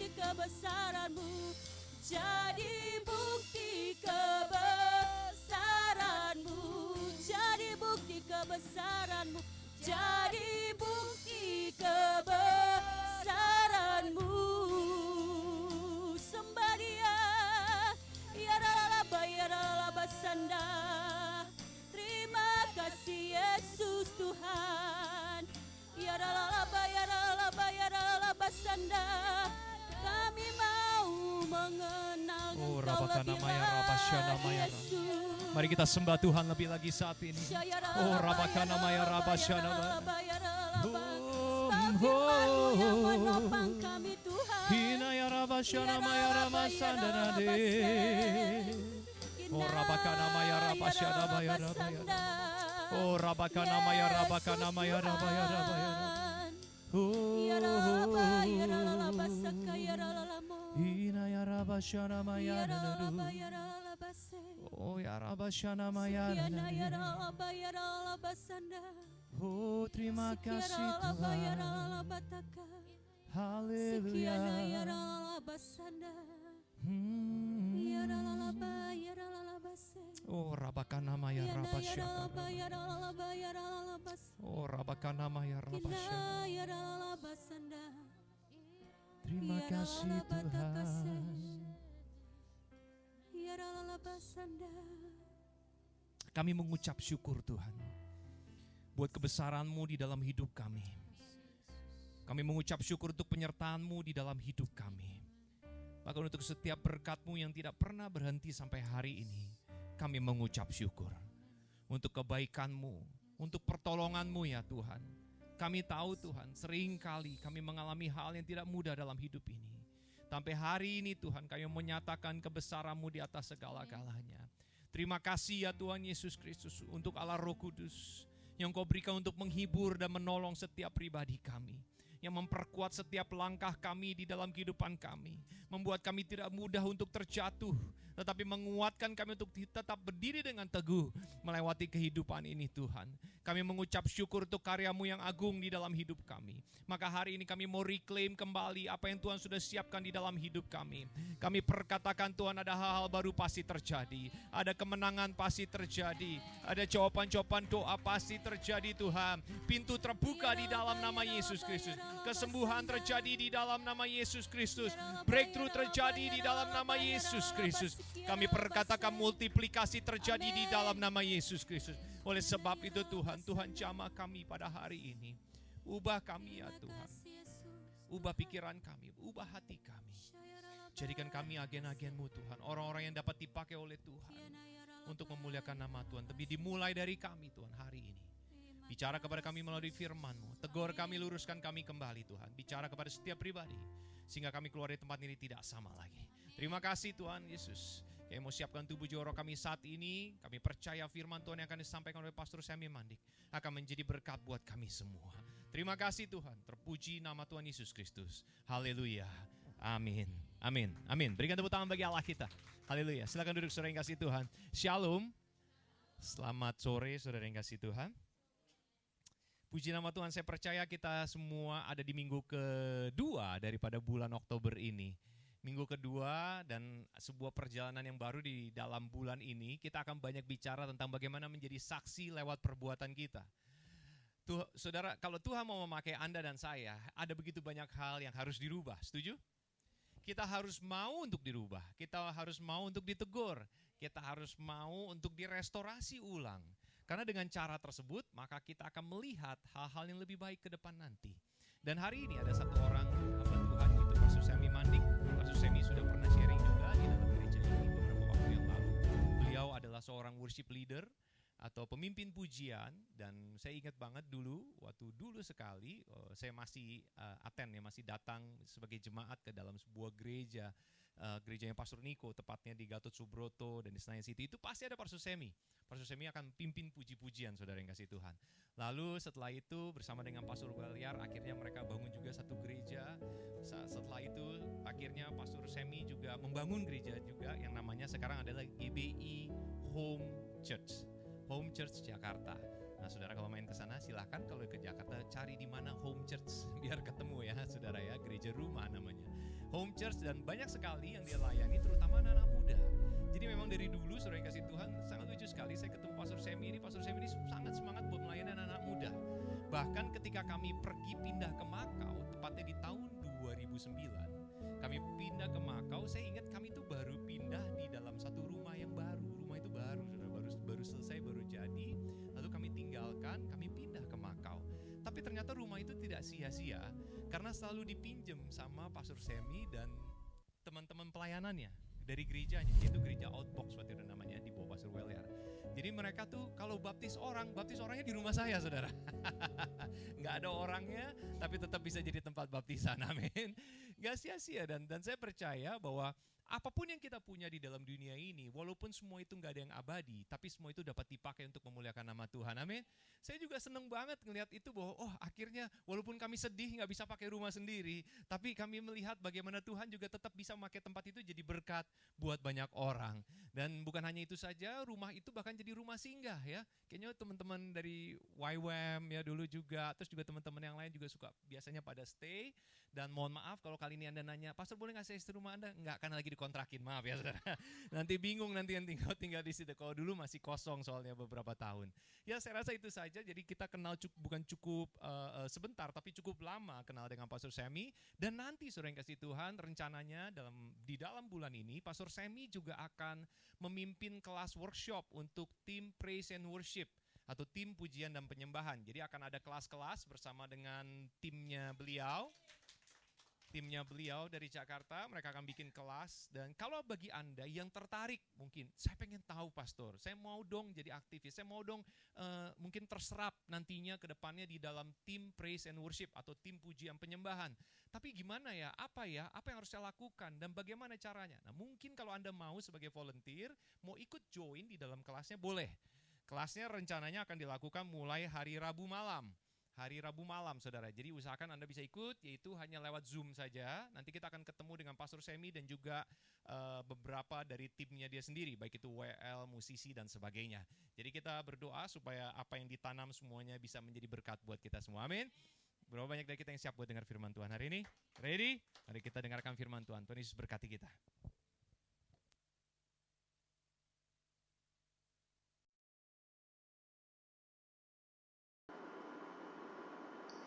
bukti kebesaran-Mu, jadi bukti kebesaran-Mu, jadi bukti kebesaran-Mu, jadi bukti kebesaran-Mu. Sembah Dia, ya ralaba, ya ralaba sanda. Terima kasih Yesus Tuhan. Ya ralaba, ya ralaba, ya ralaba sanda. Kami mau mengenal Engkau lebih lagi Yesus. Mari kita sembah Tuhan lebih lagi saat ini. Oh Rabakana Maya Rabashana. Firman-Mu yang menopang kami Tuhan. Hina ya Rabashana Maya Ramasandana de. Oh Rabakana Maya Rabashana Maya Rabaya. Oh Rabakana Maya Rabakana Maya Rabaya Rabaya. Ya ralaba, ya ralaba saka, ya ralalamo. Hina ya Rabashana Maya Ya Rabaya. ralaba, ya ralaba se. Oh ya Rabashana Maya Sekiana ya Rabaya. ralaba, ya ralaba sanda. Oh terima kasih Ya Tuhan. ralaba taka. Haleluya. Sekiana ya ralaba sanda. Ya ralaba, ya ralaba se. Oh Rabakana Maya Ya Rabashana. ralaba, ya ralaba, ya ralaba se. Oh Rabakana Maya Rabashana. Ya ralaba sanda. Terima Ya kasih ralaba taka se. Tuhan. Ya ralaba sanda. Kami mengucap syukur Tuhan buat kebesaran-Mu di dalam hidup kami. Kami mengucap syukur untuk penyertaan-Mu di dalam hidup kami. Bahkan untuk setiap berkat-Mu yang tidak pernah berhenti sampai hari ini, kami mengucap syukur. Untuk kebaikan-Mu, untuk pertolongan-Mu ya Tuhan. Kami tahu Tuhan, seringkali kami mengalami hal yang tidak mudah dalam hidup ini. Sampai hari ini Tuhan, kami menyatakan kebesaran-Mu di atas segala-galanya. Terima kasih ya Tuhan Yesus Kristus untuk Allah Roh Kudus yang Kau berikan untuk menghibur dan menolong setiap pribadi kami. Yang memperkuat setiap langkah kami di dalam kehidupan kami. Membuat kami tidak mudah untuk terjatuh, tetapi menguatkan kami untuk tetap berdiri dengan teguh melewati kehidupan ini Tuhan. Kami mengucap syukur untuk karya-Mu yang agung di dalam hidup kami. Maka hari ini kami mau reclaim kembali apa yang Tuhan sudah siapkan di dalam hidup kami. Kami perkatakan Tuhan, ada hal-hal baru pasti terjadi. Ada kemenangan pasti terjadi. Ada jawaban-jawaban doa pasti terjadi Tuhan. Pintu terbuka di dalam nama Yesus Kristus. Kesembuhan terjadi di dalam nama Yesus Kristus. Breakthrough terjadi di dalam nama Yesus Kristus. Kami perkatakan multiplikasi terjadi di dalam nama Yesus Kristus. Oleh sebab itu Tuhan, Tuhan jamah kami pada hari ini. Ubah kami ya Tuhan. Ubah pikiran kami, ubah hati kami. Jadikan kami agen-agen-Mu Tuhan. Orang-orang yang dapat dipakai oleh Tuhan untuk memuliakan nama Tuhan. Tapi dimulai dari kami Tuhan hari ini. Bicara kepada kami melalui firman-Mu. Tegur kami, luruskan kami kembali Tuhan. Bicara kepada setiap pribadi. Sehingga kami keluar dari tempat ini tidak sama lagi. Terima kasih Tuhan Yesus. Kami mau siapkan tubuh jiwa kami saat ini. Kami percaya firman Tuhan yang akan disampaikan oleh Pastor Sammy Mandik akan menjadi berkat buat kami semua. Terima kasih Tuhan. Terpuji nama Tuhan Yesus Kristus. Haleluya. Amin. Amin. Amin. Berikan tepuk tangan bagi Allah kita. Haleluya. Silakan duduk saudara yang kasih Tuhan. Shalom. Selamat sore saudara yang kasih Tuhan. Puji nama Tuhan, saya percaya kita semua ada di minggu kedua daripada bulan Oktober ini. Minggu kedua dan sebuah perjalanan yang baru di dalam bulan ini. Kita akan banyak bicara tentang bagaimana menjadi saksi lewat perbuatan kita. Saudara, kalau Tuhan mau memakai Anda dan saya, ada begitu banyak hal yang harus dirubah. Setuju? Kita harus mau untuk dirubah. Kita harus mau untuk ditegur. Kita harus mau untuk direstorasi ulang. Karena dengan cara tersebut, maka kita akan melihat hal-hal yang lebih baik ke depan nanti. Dan hari ini ada satu orang hamba Tuhan, itu Pastor Sammy Mandik. Pastor Sammy sudah pernah sharing juga di dalam gereja ini beberapa waktu yang lalu. Beliau adalah seorang worship leader atau pemimpin pujian. Dan saya ingat banget dulu, waktu dulu sekali, saya masih masih datang sebagai jemaat ke dalam sebuah gereja. Gerejanya Pastor Niko, tepatnya di Gatot Subroto dan di Senayan City. Itu pasti ada Pastor Sammy. Pastor Sammy akan pimpin puji-pujian saudara yang kasih Tuhan. Lalu setelah itu bersama dengan Pastor Baliar, akhirnya mereka bangun juga satu gereja. Setelah itu akhirnya Pastor Sammy juga membangun gereja juga yang namanya sekarang adalah GBI Home Church. Home Church Jakarta. Nah saudara kalau main ke sana silahkan, kalau ke Jakarta cari di mana Home Church biar ketemu ya saudara ya, gereja rumah namanya. home church, dan banyak sekali yang dia layani, terutama anak-anak muda. Jadi memang dari dulu, saudara yang kasih Tuhan, sangat lucu sekali saya ketemu Pastor Semi ini sangat semangat buat melayani anak-anak muda. Bahkan ketika kami pergi pindah ke Makau, tepatnya di tahun 2009, kami pindah ke Makau, saya ingat kami itu baru pindah di dalam satu rumah yang baru. Rumah itu baru, baru selesai, baru jadi. Lalu kami tinggalkan, kami pindah ke Makau. Tapi ternyata rumah itu tidak sia-sia, karena selalu dipinjam sama Pastor Semi dan teman-teman pelayanannya dari gerejanya, yaitu gereja Outbox waktu itu namanya, di bawah Pastor Weliar. Jadi mereka tuh kalau baptis orangnya di rumah saya, saudara. Nggak ada orangnya, tapi tetap bisa jadi tempat baptisan, amin. Nggak sia-sia, dan saya percaya bahwa apapun yang kita punya di dalam dunia ini, walaupun semua itu nggak ada yang abadi, tapi semua itu dapat dipakai untuk memuliakan nama Tuhan, amin. Saya juga senang banget ngelihat itu bahwa akhirnya walaupun kami sedih nggak bisa pakai rumah sendiri, tapi kami melihat bagaimana Tuhan juga tetap bisa memakai tempat itu jadi berkat buat banyak orang. Dan bukan hanya itu saja, rumah itu bahkan jadi rumah singgah ya. Kayaknya teman-teman dari YWAM ya dulu juga, terus juga teman-teman yang lain juga suka biasanya pada stay. Dan mohon maaf kalau kali ini Anda nanya, Pastor boleh nggak saya istri rumah Anda? Enggak, karena lagi dikontrakin, maaf ya saudara. Nanti bingung nanti yang tinggal di situ. Kalau dulu masih kosong soalnya beberapa tahun. Ya saya rasa itu saja, jadi kita kenal bukan cukup sebentar, tapi cukup lama kenal dengan Pastor Semi. Dan nanti saudara yang kasih Tuhan, rencananya di dalam bulan ini, Pastor Semi juga akan memimpin kelas workshop untuk tim Praise and Worship atau tim pujian dan penyembahan. Jadi akan ada kelas-kelas bersama dengan timnya beliau dari Jakarta. Mereka akan bikin kelas. Dan kalau bagi Anda yang tertarik, mungkin saya pengen tahu pastor, saya mau dong jadi aktivis, saya mau dong mungkin terserap nantinya ke depannya di dalam tim Praise and Worship atau tim pujian penyembahan. Tapi gimana ya, apa yang harus saya lakukan dan bagaimana caranya? Nah mungkin kalau Anda mau sebagai volunteer, mau ikut join di dalam kelasnya, boleh. Kelasnya rencananya akan dilakukan mulai hari Rabu malam, saudara. Jadi usahakan Anda bisa ikut, yaitu hanya lewat Zoom saja. Nanti kita akan ketemu dengan Pastor Semi dan juga beberapa dari timnya dia sendiri, baik itu WL, musisi dan sebagainya. Jadi kita berdoa supaya apa yang ditanam semuanya bisa menjadi berkat buat kita semua, amin. Berapa banyak dari kita yang siap buat dengar firman Tuhan hari ini? Ready? Mari kita dengarkan firman Tuhan. Tuhan Yesus berkati kita.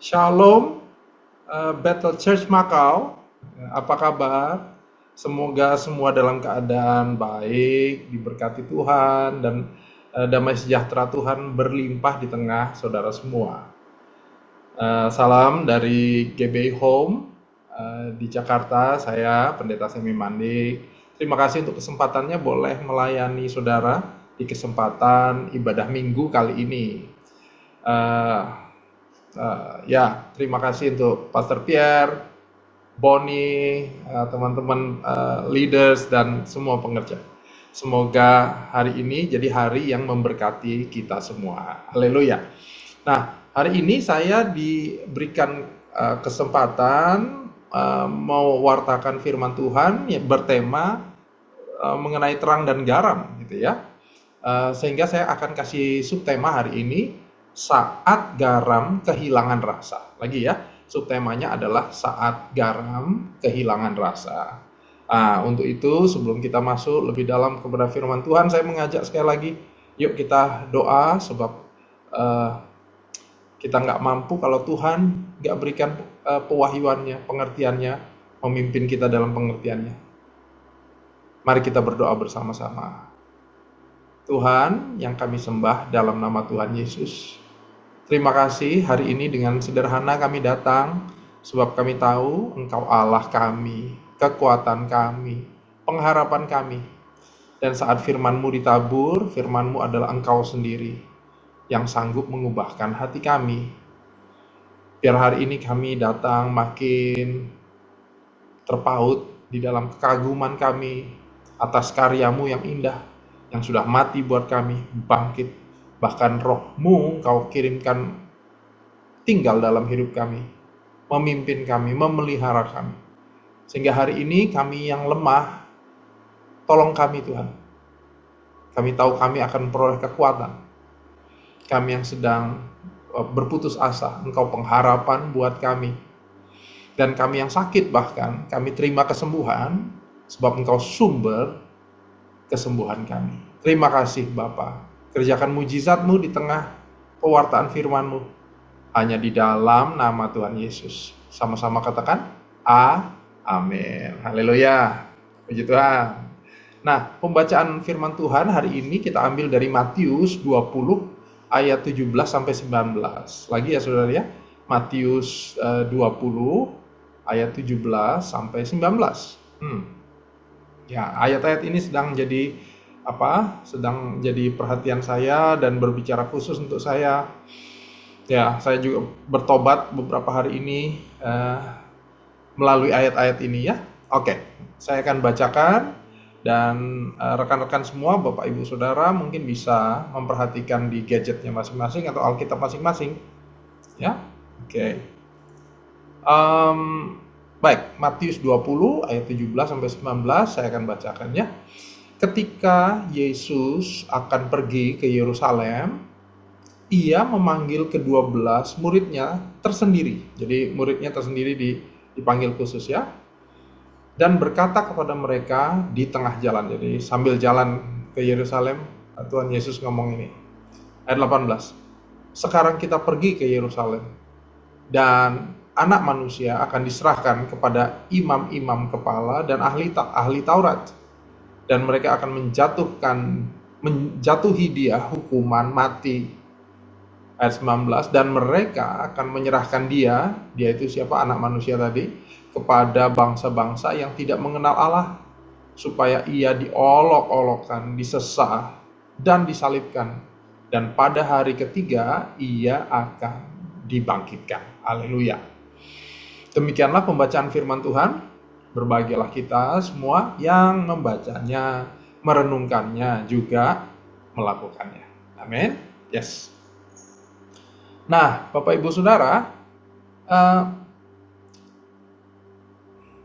Shalom, Bethel Church Makau, apa kabar? Semoga semua dalam keadaan baik, diberkati Tuhan, dan damai sejahtera Tuhan berlimpah di tengah saudara semua. Salam dari GBI Home di Jakarta, saya Pendeta Semi Mandik. Terima kasih untuk kesempatannya boleh melayani saudara di kesempatan ibadah minggu kali ini. Terima kasih untuk Pastor Pierre, Bonnie, teman-teman leaders dan semua pengerja. Semoga hari ini jadi hari yang memberkati kita semua. Haleluya. Nah, hari ini saya diberikan kesempatan mau wartakan firman Tuhan yang bertema mengenai terang dan garam, gitu ya. Sehingga saya akan kasih subtema hari ini, saat garam kehilangan rasa. Lagi ya, subtemanya adalah saat garam kehilangan rasa. Untuk itu sebelum kita masuk lebih dalam kepada firman Tuhan, saya mengajak sekali lagi, yuk kita doa, sebab kita nggak mampu kalau Tuhan nggak berikan pewahyuannya, pengertiannya, memimpin kita dalam pengertiannya. Mari kita berdoa bersama-sama. Tuhan yang kami sembah dalam nama Tuhan Yesus, terima kasih hari ini dengan sederhana kami datang, sebab kami tahu Engkau Allah kami, kekuatan kami, pengharapan kami. Dan saat firman-Mu ditabur, firman-Mu adalah Engkau sendiri yang sanggup mengubahkan hati kami. Biar hari ini kami datang makin terpaut di dalam kekaguman kami atas karya-Mu yang indah, yang sudah mati buat kami, bangkit. Bahkan Roh-Mu Kau kirimkan tinggal dalam hidup kami, memimpin kami, memelihara kami. Sehingga hari ini kami yang lemah, tolong kami Tuhan. Kami tahu kami akan memperoleh kekuatan. Kami yang sedang berputus asa, Engkau pengharapan buat kami. Dan kami yang sakit bahkan, kami terima kesembuhan, sebab Engkau sumber kesembuhan kami. Terima kasih Bapa. Kerjakan mujizat-Mu di tengah pewartaan firman-Mu. Hanya di dalam nama Tuhan Yesus. Sama-sama katakan, amin. Haleluya. Puji Tuhan. Nah, pembacaan firman Tuhan hari ini kita ambil dari Matius 20 ayat 17 sampai 19. Lagi ya Saudara ya. Matius 20 ayat 17 sampai 19. Ya, ayat-ayat ini sedang jadi perhatian saya dan berbicara khusus untuk saya. Ya, saya juga bertobat beberapa hari ini melalui ayat-ayat ini ya. Oke, saya akan bacakan dan rekan-rekan semua, Bapak Ibu Saudara mungkin bisa memperhatikan di gadgetnya masing-masing atau Alkitab masing-masing. Ya, oke. Baik, Matius 20 ayat 17 sampai 19 saya akan bacakan ya. Ketika Yesus akan pergi ke Yerusalem, ia memanggil ke-12 muridnya tersendiri. Jadi muridnya tersendiri dipanggil khusus ya. Dan berkata kepada mereka di tengah jalan. Jadi sambil jalan ke Yerusalem, Tuhan Yesus ngomong ini. Ayat 18. Sekarang kita pergi ke Yerusalem. Dan Anak Manusia akan diserahkan kepada imam-imam kepala dan ahli Taurat. Dan mereka akan menjatuhi dia hukuman mati. Ayat 19, dan mereka akan menyerahkan dia itu siapa? Anak Manusia tadi, kepada bangsa-bangsa yang tidak mengenal Allah, supaya ia diolok-olokkan, disesah, dan disalibkan. Dan pada hari ketiga, ia akan dibangkitkan. Haleluya. Demikianlah pembacaan firman Tuhan. Berbahagialah kita semua yang membacanya, merenungkannya, juga melakukannya. Amin. Yes. Nah, Bapak Ibu Saudara,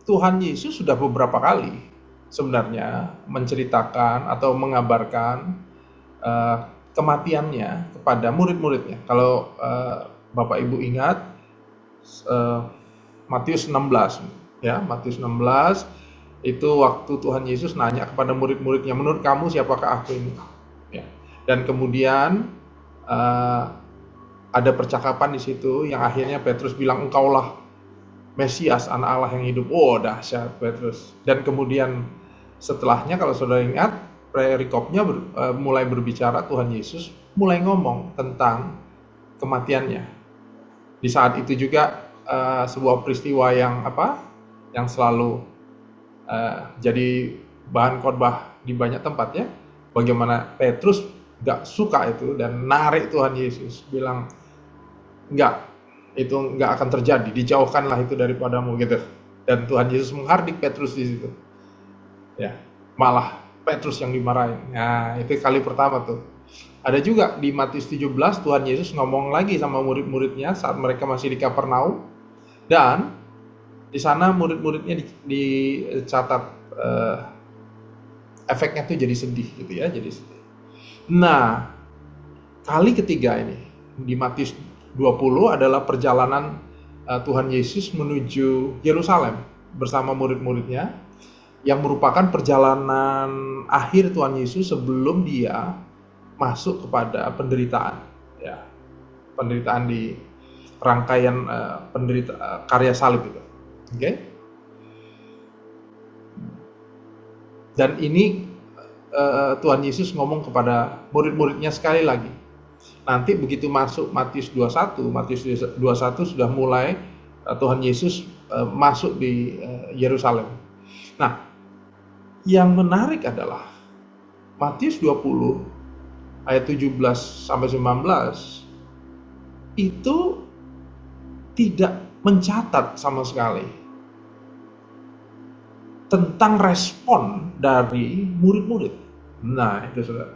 Tuhan Yesus sudah beberapa kali sebenarnya menceritakan atau mengabarkan kematiannya kepada murid-muridnya. Kalau Bapak Ibu ingat Matius 16 ya, Matius 16 itu waktu Tuhan Yesus nanya kepada murid-muridnya, menurut kamu siapakah aku ini? Ya. Dan kemudian ada percakapan di situ yang akhirnya Petrus bilang, engkaulah Mesias, anak Allah yang hidup. Oh, dahsyat Petrus. Dan kemudian setelahnya kalau saudara ingat, perikopnya mulai berbicara, Tuhan Yesus mulai ngomong tentang kematiannya. Di saat itu juga sebuah peristiwa yang selalu jadi bahan khotbah di banyak tempat ya. Bagaimana Petrus gak suka itu dan narik Tuhan Yesus, bilang enggak, itu enggak akan terjadi, dijauhkanlah itu daripadamu gitu. Dan Tuhan Yesus menghardik Petrus di situ. Ya, malah Petrus yang dimarahin. Nah, itu kali pertama tuh. Ada juga di Matius 17 Tuhan Yesus ngomong lagi sama murid-muridnya saat mereka masih di Kapernaum, dan di sana murid-muridnya dicatat efeknya tuh jadi sedih gitu ya, jadi sedih. Nah, kali ketiga ini di Matius 20 adalah perjalanan Tuhan Yesus menuju Yerusalem bersama murid-muridnya, yang merupakan perjalanan akhir Tuhan Yesus sebelum dia masuk kepada penderitaan, ya, penderitaan di rangkaian karya salib itu, oke? Dan ini Tuhan Yesus ngomong kepada murid-muridnya sekali lagi. Nanti begitu masuk Matius 21 sudah mulai Tuhan Yesus masuk di Yerusalem. Nah, yang menarik adalah Matius 20 ayat 17 sampai 19 itu tidak mencatat sama sekali tentang respon dari murid-murid. Nah, itu Saudara.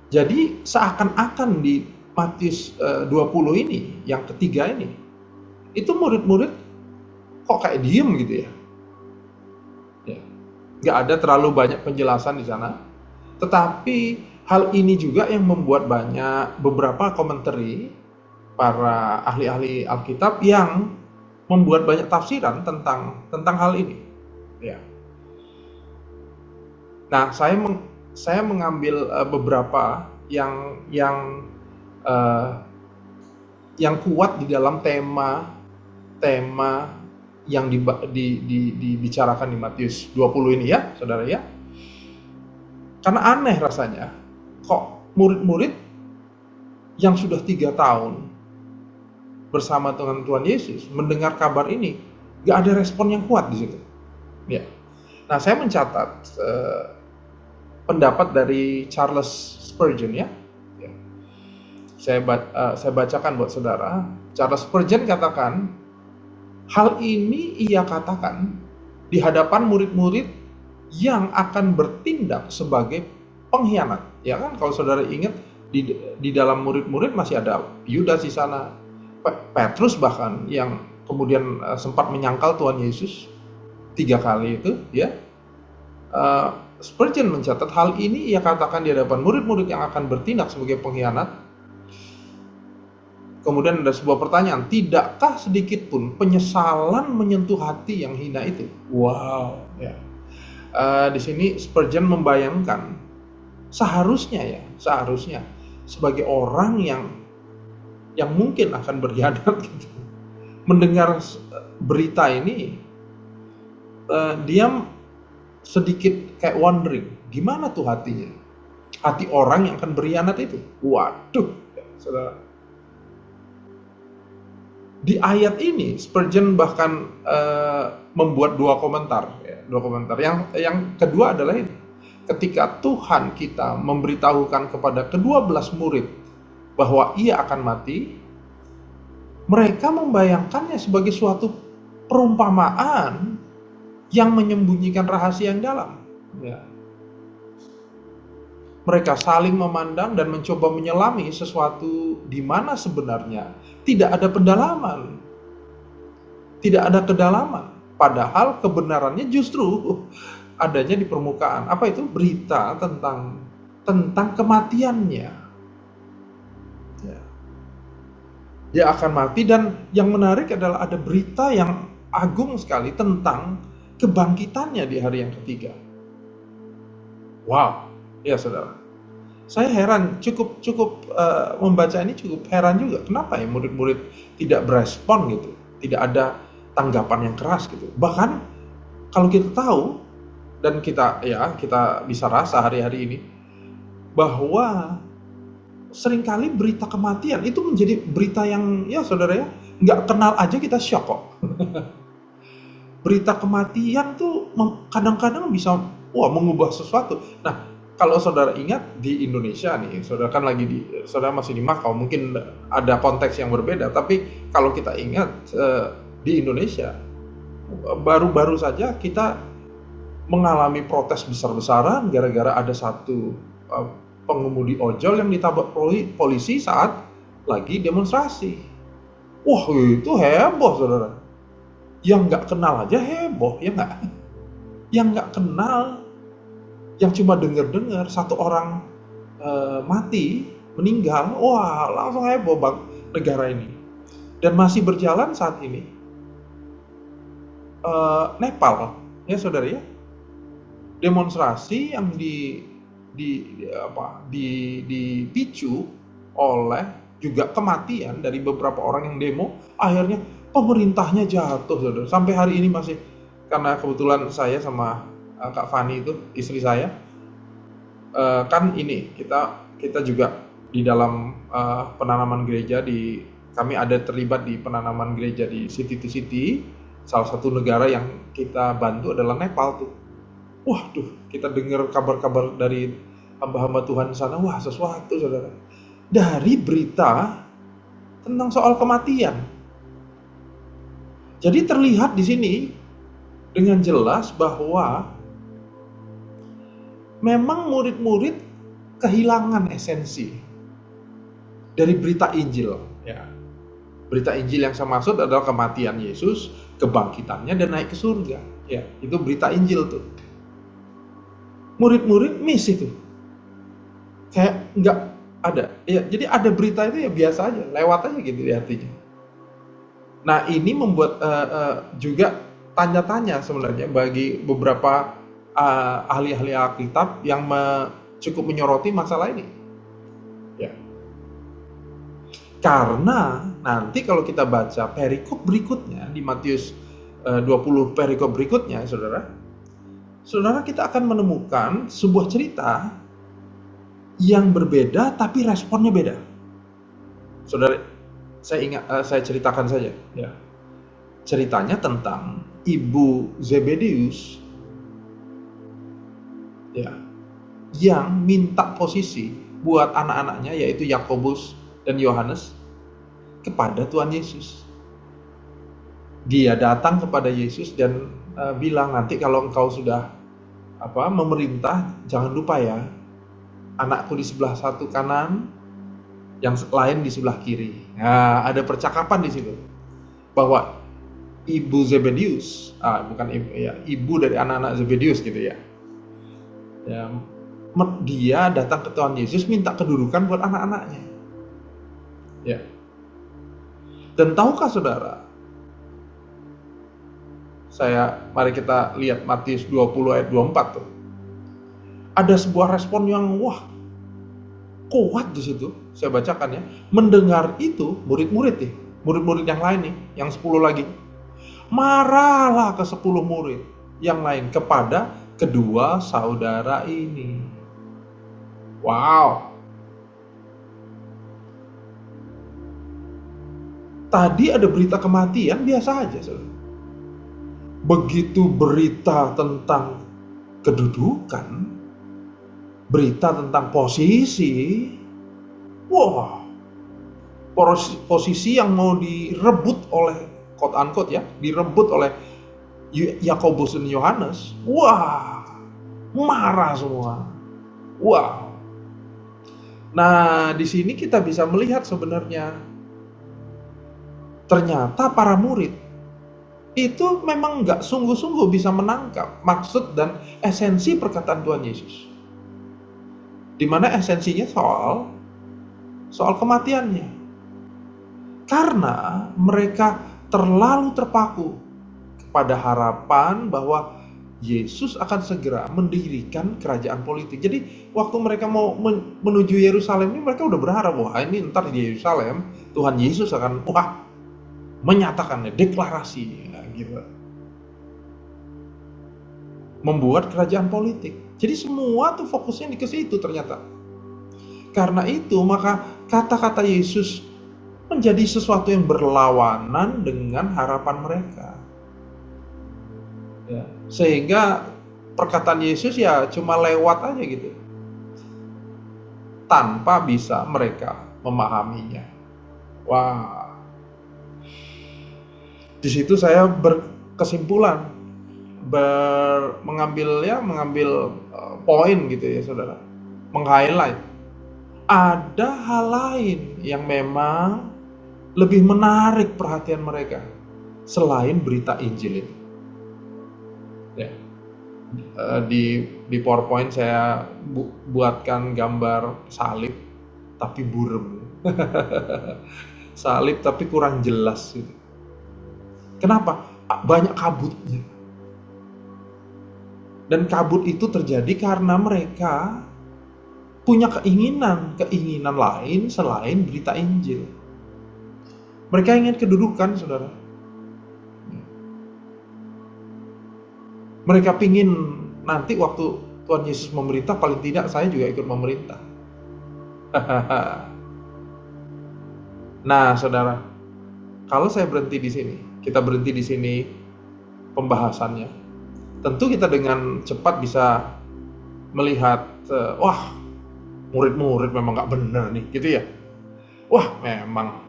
Jadi seakan-akan di Matius 20 ini, yang ketiga ini, itu murid-murid kok kayak diem gitu ya. Nggak ada terlalu banyak penjelasan di sana. Tetapi hal ini juga yang membuat beberapa komentari para ahli-ahli Alkitab yang membuat banyak tafsiran tentang hal ini. Ya. Nah, saya mengambil beberapa yang kuat di dalam tema yang dibicarakan di Matius 20 ini ya, saudara ya. Karena aneh rasanya, kok murid-murid yang sudah 3 tahun bersama dengan Tuhan Yesus mendengar kabar ini, gak ada respon yang kuat di situ. Ya. Nah, saya mencatat pendapat dari Charles Spurgeon ya. Saya bacakan buat saudara. Charles Spurgeon katakan, hal ini ia katakan di hadapan murid-murid yang akan bertindak sebagai pengkhianat. Ya kan, kalau saudara ingat di dalam murid-murid masih ada Yudas di sana, Petrus bahkan yang kemudian sempat menyangkal Tuhan Yesus 3 kali itu, ya. Spurgeon mencatat hal ini ia katakan di hadapan murid-murid yang akan bertindak sebagai pengkhianat. Kemudian ada sebuah pertanyaan, tidakkah sedikit pun penyesalan menyentuh hati yang hina itu? Wow, ya. Di sini Spurgeon membayangkan seharusnya sebagai orang yang mungkin akan berkhianat gitu, mendengar berita ini, dia sedikit kayak wondering, gimana tuh hatinya, hati orang yang akan berkhianat itu. Waduh, ya, saudara. Di ayat ini Spurgeon bahkan membuat 2 komentar. Yang kedua adalah ini, ketika Tuhan kita memberitahukan kepada ke-12 murid bahwa ia akan mati, mereka membayangkannya sebagai suatu perumpamaan yang menyembunyikan rahasia yang dalam. Ya. Mereka saling memandang dan mencoba menyelami sesuatu di mana sebenarnya tidak ada pendalaman, tidak ada kedalaman. Padahal kebenarannya justru adanya di permukaan. Apa itu? Berita tentang kematiannya. Ya. Dia akan mati, dan yang menarik adalah ada berita yang agung sekali tentang kebangkitannya di hari yang ketiga. Wow, ya saudara. Saya heran, cukup membaca ini cukup heran juga. Kenapa ya murid-murid tidak berespon gitu, tidak ada tanggapan yang keras gitu. Bahkan kalau kita tahu dan kita bisa rasa hari-hari ini bahwa seringkali berita kematian itu menjadi berita yang ya saudara ya, nggak kenal aja kita shock kok. Berita kematian tuh kadang-kadang bisa mengubah sesuatu. Nah, kalau saudara ingat di Indonesia nih, saudara kan saudara masih di Makau, mungkin ada konteks yang berbeda. Tapi kalau kita ingat di Indonesia, baru-baru saja kita mengalami protes besar-besaran gara-gara ada satu pengemudi ojol yang ditabrak polisi saat lagi demonstrasi. Wah, itu heboh saudara. Yang nggak kenal aja heboh, ya nggak? Yang nggak kenal, yang cuma dengar satu orang mati, meninggal, wah langsung heboh bang negara ini. Dan masih berjalan saat ini. Nepal, ya saudara ya, demonstrasi yang dipicu oleh juga kematian dari beberapa orang yang demo, akhirnya pemerintahnya jatuh saudara. Sampai hari ini masih, karena kebetulan saya sama Kak Fani itu istri saya, kan ini kita juga di dalam penanaman gereja, kami ada terlibat di penanaman gereja di City to City. Salah satu negara yang kita bantu adalah Nepal tuh. Waduh, kita dengar kabar-kabar dari hamba-hamba Tuhan sana, wah sesuatu saudara. Dari berita tentang soal kematian. Jadi terlihat di sini dengan jelas bahwa memang murid-murid kehilangan esensi dari berita Injil. Ya. Berita Injil yang saya maksud adalah kematian Yesus, kebangkitannya, dan naik ke surga. Ya, itu berita Injil tuh. Murid-murid miss itu. Kayak nggak ada. Ya, jadi ada berita itu ya biasa aja, lewat aja gitu di hatinya. Nah, ini membuat juga tanya-tanya sebenarnya bagi beberapa ahli-ahli Alkitab yang cukup menyoroti masalah ini. Ya. Karena nanti kalau kita baca perikop berikutnya di Matius 20 perikop berikutnya, saudara kita akan menemukan sebuah cerita yang berbeda tapi responnya beda. Saudara, saya ceritakan saja. Ya. Ceritanya tentang ibu Zebedeus, ya, yang minta posisi buat anak-anaknya yaitu Yakobus dan Yohanes kepada Tuhan Yesus. Dia datang kepada Yesus dan bilang, nanti kalau engkau sudah memerintah, jangan lupa ya, anakku di sebelah satu kanan, yang lain di sebelah kiri. Nah, ada percakapan di situ bahwa ibu Zebedeus, ibu dari anak-anak Zebedeus gitu ya. Dia datang ke Tuhan Yesus minta kedudukan buat anak-anaknya. Ya. Dan tahukah saudara? Mari kita lihat Matius 20 ayat 24 tuh. Ada sebuah respon yang kuat di situ. Saya bacakan ya. Mendengar itu murid-murid yang lain nih, yang 10 lagi. Marahlah ke 10 murid yang lain kepada kedua saudara ini. Wow. Tadi ada berita kematian biasa aja, saudara. Begitu berita tentang kedudukan, berita tentang posisi, posisi yang mau direbut oleh quote unquote ya, direbut oleh Yakobus dan Yohanes, marah semua. Wow. Nah, di sini kita bisa melihat sebenarnya ternyata para murid itu memang nggak sungguh-sungguh bisa menangkap maksud dan esensi perkataan Tuhan Yesus. Di mana esensinya soal kematiannya. Karena mereka terlalu terpaku kepada harapan bahwa Yesus akan segera mendirikan kerajaan politik. Jadi waktu mereka mau menuju Yerusalem ini, mereka udah berharap, ini ntar di Yerusalem Tuhan Yesus akan menyatakannya, deklarasi gitu. Membuat kerajaan politik. Jadi semua tuh fokusnya ke situ ternyata. Karena itu maka kata-kata Yesus menjadi sesuatu yang berlawanan dengan harapan mereka. Ya, sehingga perkataan Yesus ya cuma lewat aja gitu. Tanpa bisa mereka memahaminya. Wah. Di situ saya berkesimpulan, mengambil poin gitu ya saudara, meng-highlight. Ada hal lain yang memang lebih menarik perhatian mereka selain berita Injil ini. Ya. Di PowerPoint saya buatkan gambar salib tapi burem. Salib tapi kurang jelas gitu. Kenapa? Banyak kabutnya. Dan kabut itu terjadi karena mereka punya keinginan lain selain berita Injil. Mereka ingin kedudukan, saudara. Mereka pingin nanti waktu Tuhan Yesus memerintah, paling tidak saya juga ikut memerintah. Nah, saudara, kalau saya berhenti di sini, kita berhenti di sini pembahasannya, tentu kita dengan cepat bisa melihat, murid-murid memang gak benar nih, gitu ya. Memang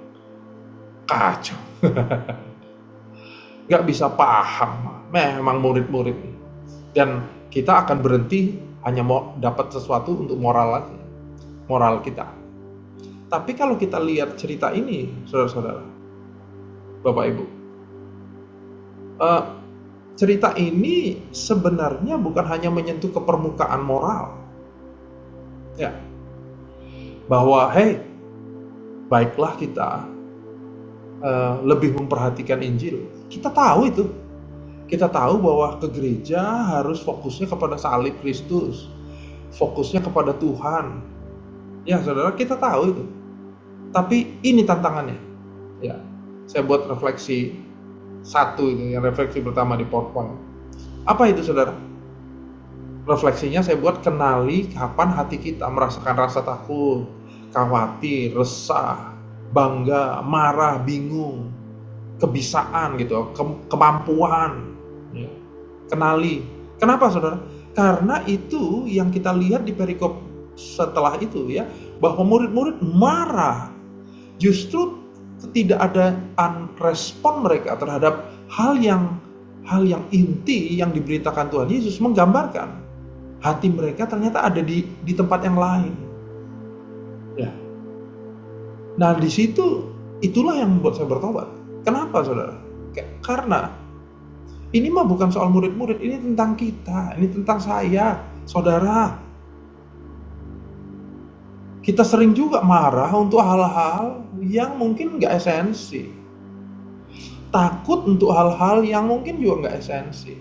kacau. Gak bisa paham, memang murid-murid. Dan kita akan berhenti hanya mau dapat sesuatu untuk moral kita. Tapi kalau kita lihat cerita ini, saudara-saudara, Bapak Ibu, cerita ini sebenarnya bukan hanya menyentuh ke permukaan moral, ya, bahwa baiklah kita lebih memperhatikan Injil. Kita tahu itu. Kita tahu bahwa ke gereja harus fokusnya kepada salib Kristus, fokusnya kepada Tuhan. Ya, saudara, kita tahu itu. Tapi ini tantangannya. Ya, saya buat refleksi satu itu, yang refleksi pertama di PowerPoint. Apa itu, saudara? Refleksinya saya buat kenali kapan hati kita merasakan rasa takut, khawatir, resah, bangga, marah, bingung, kebisaan gitu, kemampuan. Ya. Kenali. Kenapa, saudara? Karena itu yang kita lihat di perikop setelah itu ya, bahwa murid-murid marah. Justru tidak ada respon mereka terhadap hal yang inti yang diberitakan Tuhan Yesus, menggambarkan hati mereka ternyata ada di tempat yang lain. Ya. Nah, di situ itulah yang membuat saya bertobat. Kenapa, saudara? Karena ini mah bukan soal murid-murid, ini tentang kita, ini tentang saya, saudara. Kita sering juga marah untuk hal-hal yang mungkin nggak esensi. Takut untuk hal-hal yang mungkin juga nggak esensi.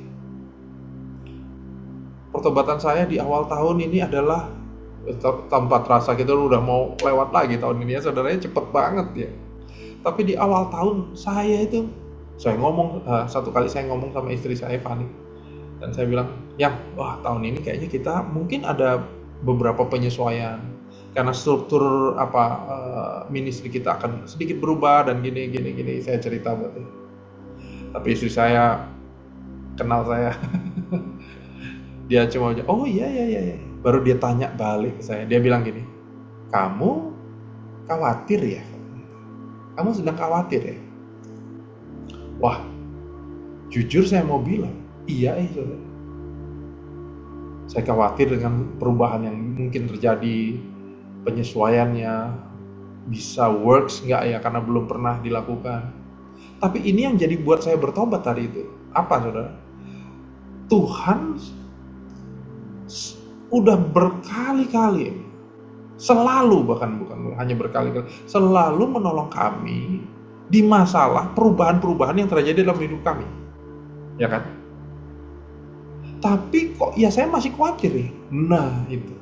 Pertobatan saya di awal tahun ini adalah, tanpa terasa kita udah mau lewat lagi tahun ini ya, saudaranya cepet banget ya. Tapi di awal tahun saya ngomong, satu kali saya ngomong sama istri saya, Fani. Dan saya bilang, wah tahun ini kayaknya kita mungkin ada beberapa penyesuaian. Karena struktur ministry kita akan sedikit berubah dan gini saya cerita buat dia. Tapi istri saya kenal saya. Dia cuma oh iya. Baru dia tanya balik ke saya. Dia bilang gini, kamu khawatir ya? Kamu sedang khawatir ya? Wah, jujur saya mau bilang, iya saudara. Saya khawatir dengan perubahan yang mungkin terjadi, penyesuaiannya bisa works nggak ya, karena belum pernah dilakukan. Tapi ini yang jadi buat saya bertobat hari itu. Apa, saudara? Tuhan udah berkali-kali, selalu, bahkan bukan hanya berkali-kali, selalu menolong kami di masalah perubahan-perubahan yang terjadi dalam hidup kami. Ya kan? Tapi kok ya saya masih khawatir ya? Nah itu.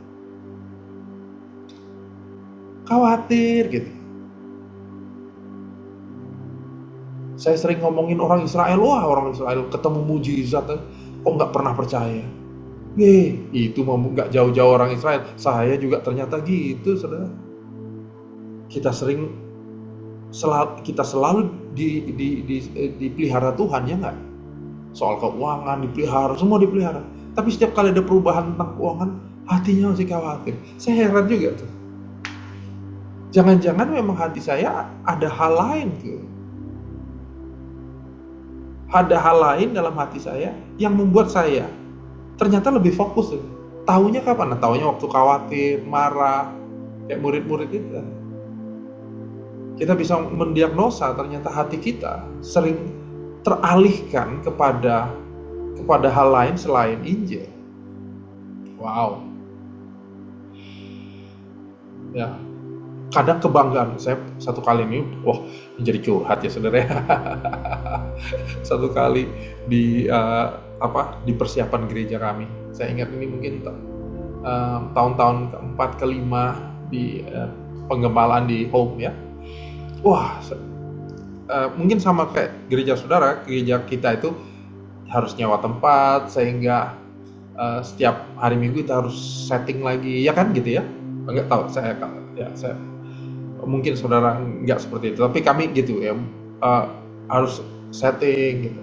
Khawatir gitu. Saya sering ngomongin orang Israel, wah orang Israel ketemu mujizat, kok nggak pernah percaya. Itu mau nggak jauh-jauh orang Israel. Saya juga ternyata gitu, saudara. Kita selalu dipelihara Tuhan, ya nggak? Soal keuangan dipelihara, semua dipelihara. Tapi setiap kali ada perubahan tentang keuangan, hatinya masih khawatir. Saya heran juga tuh. Jangan-jangan memang hati saya ada hal lain tuh. Ada hal lain dalam hati saya yang membuat saya ternyata lebih fokus. Taunya kapan? Nah, taunya waktu khawatir, marah, kayak murid-murid itu. Kita bisa mendiagnosa ternyata hati kita sering teralihkan kepada hal lain selain Injil. Wow. Ya. Kadang kebanggaan. Saya satu kali ini, menjadi curhat ya saudara. Satu kali di persiapan gereja kami. Saya ingat ini mungkin tahun-tahun keempat, kelima di penggembalaan di Home ya. Mungkin sama kayak gereja saudara, gereja kita itu harus nyewa tempat sehingga setiap hari Minggu kita harus setting lagi, ya kan gitu ya. Enggak tahu saya mungkin saudara nggak seperti itu, tapi kami gitu ya, harus setting gitu.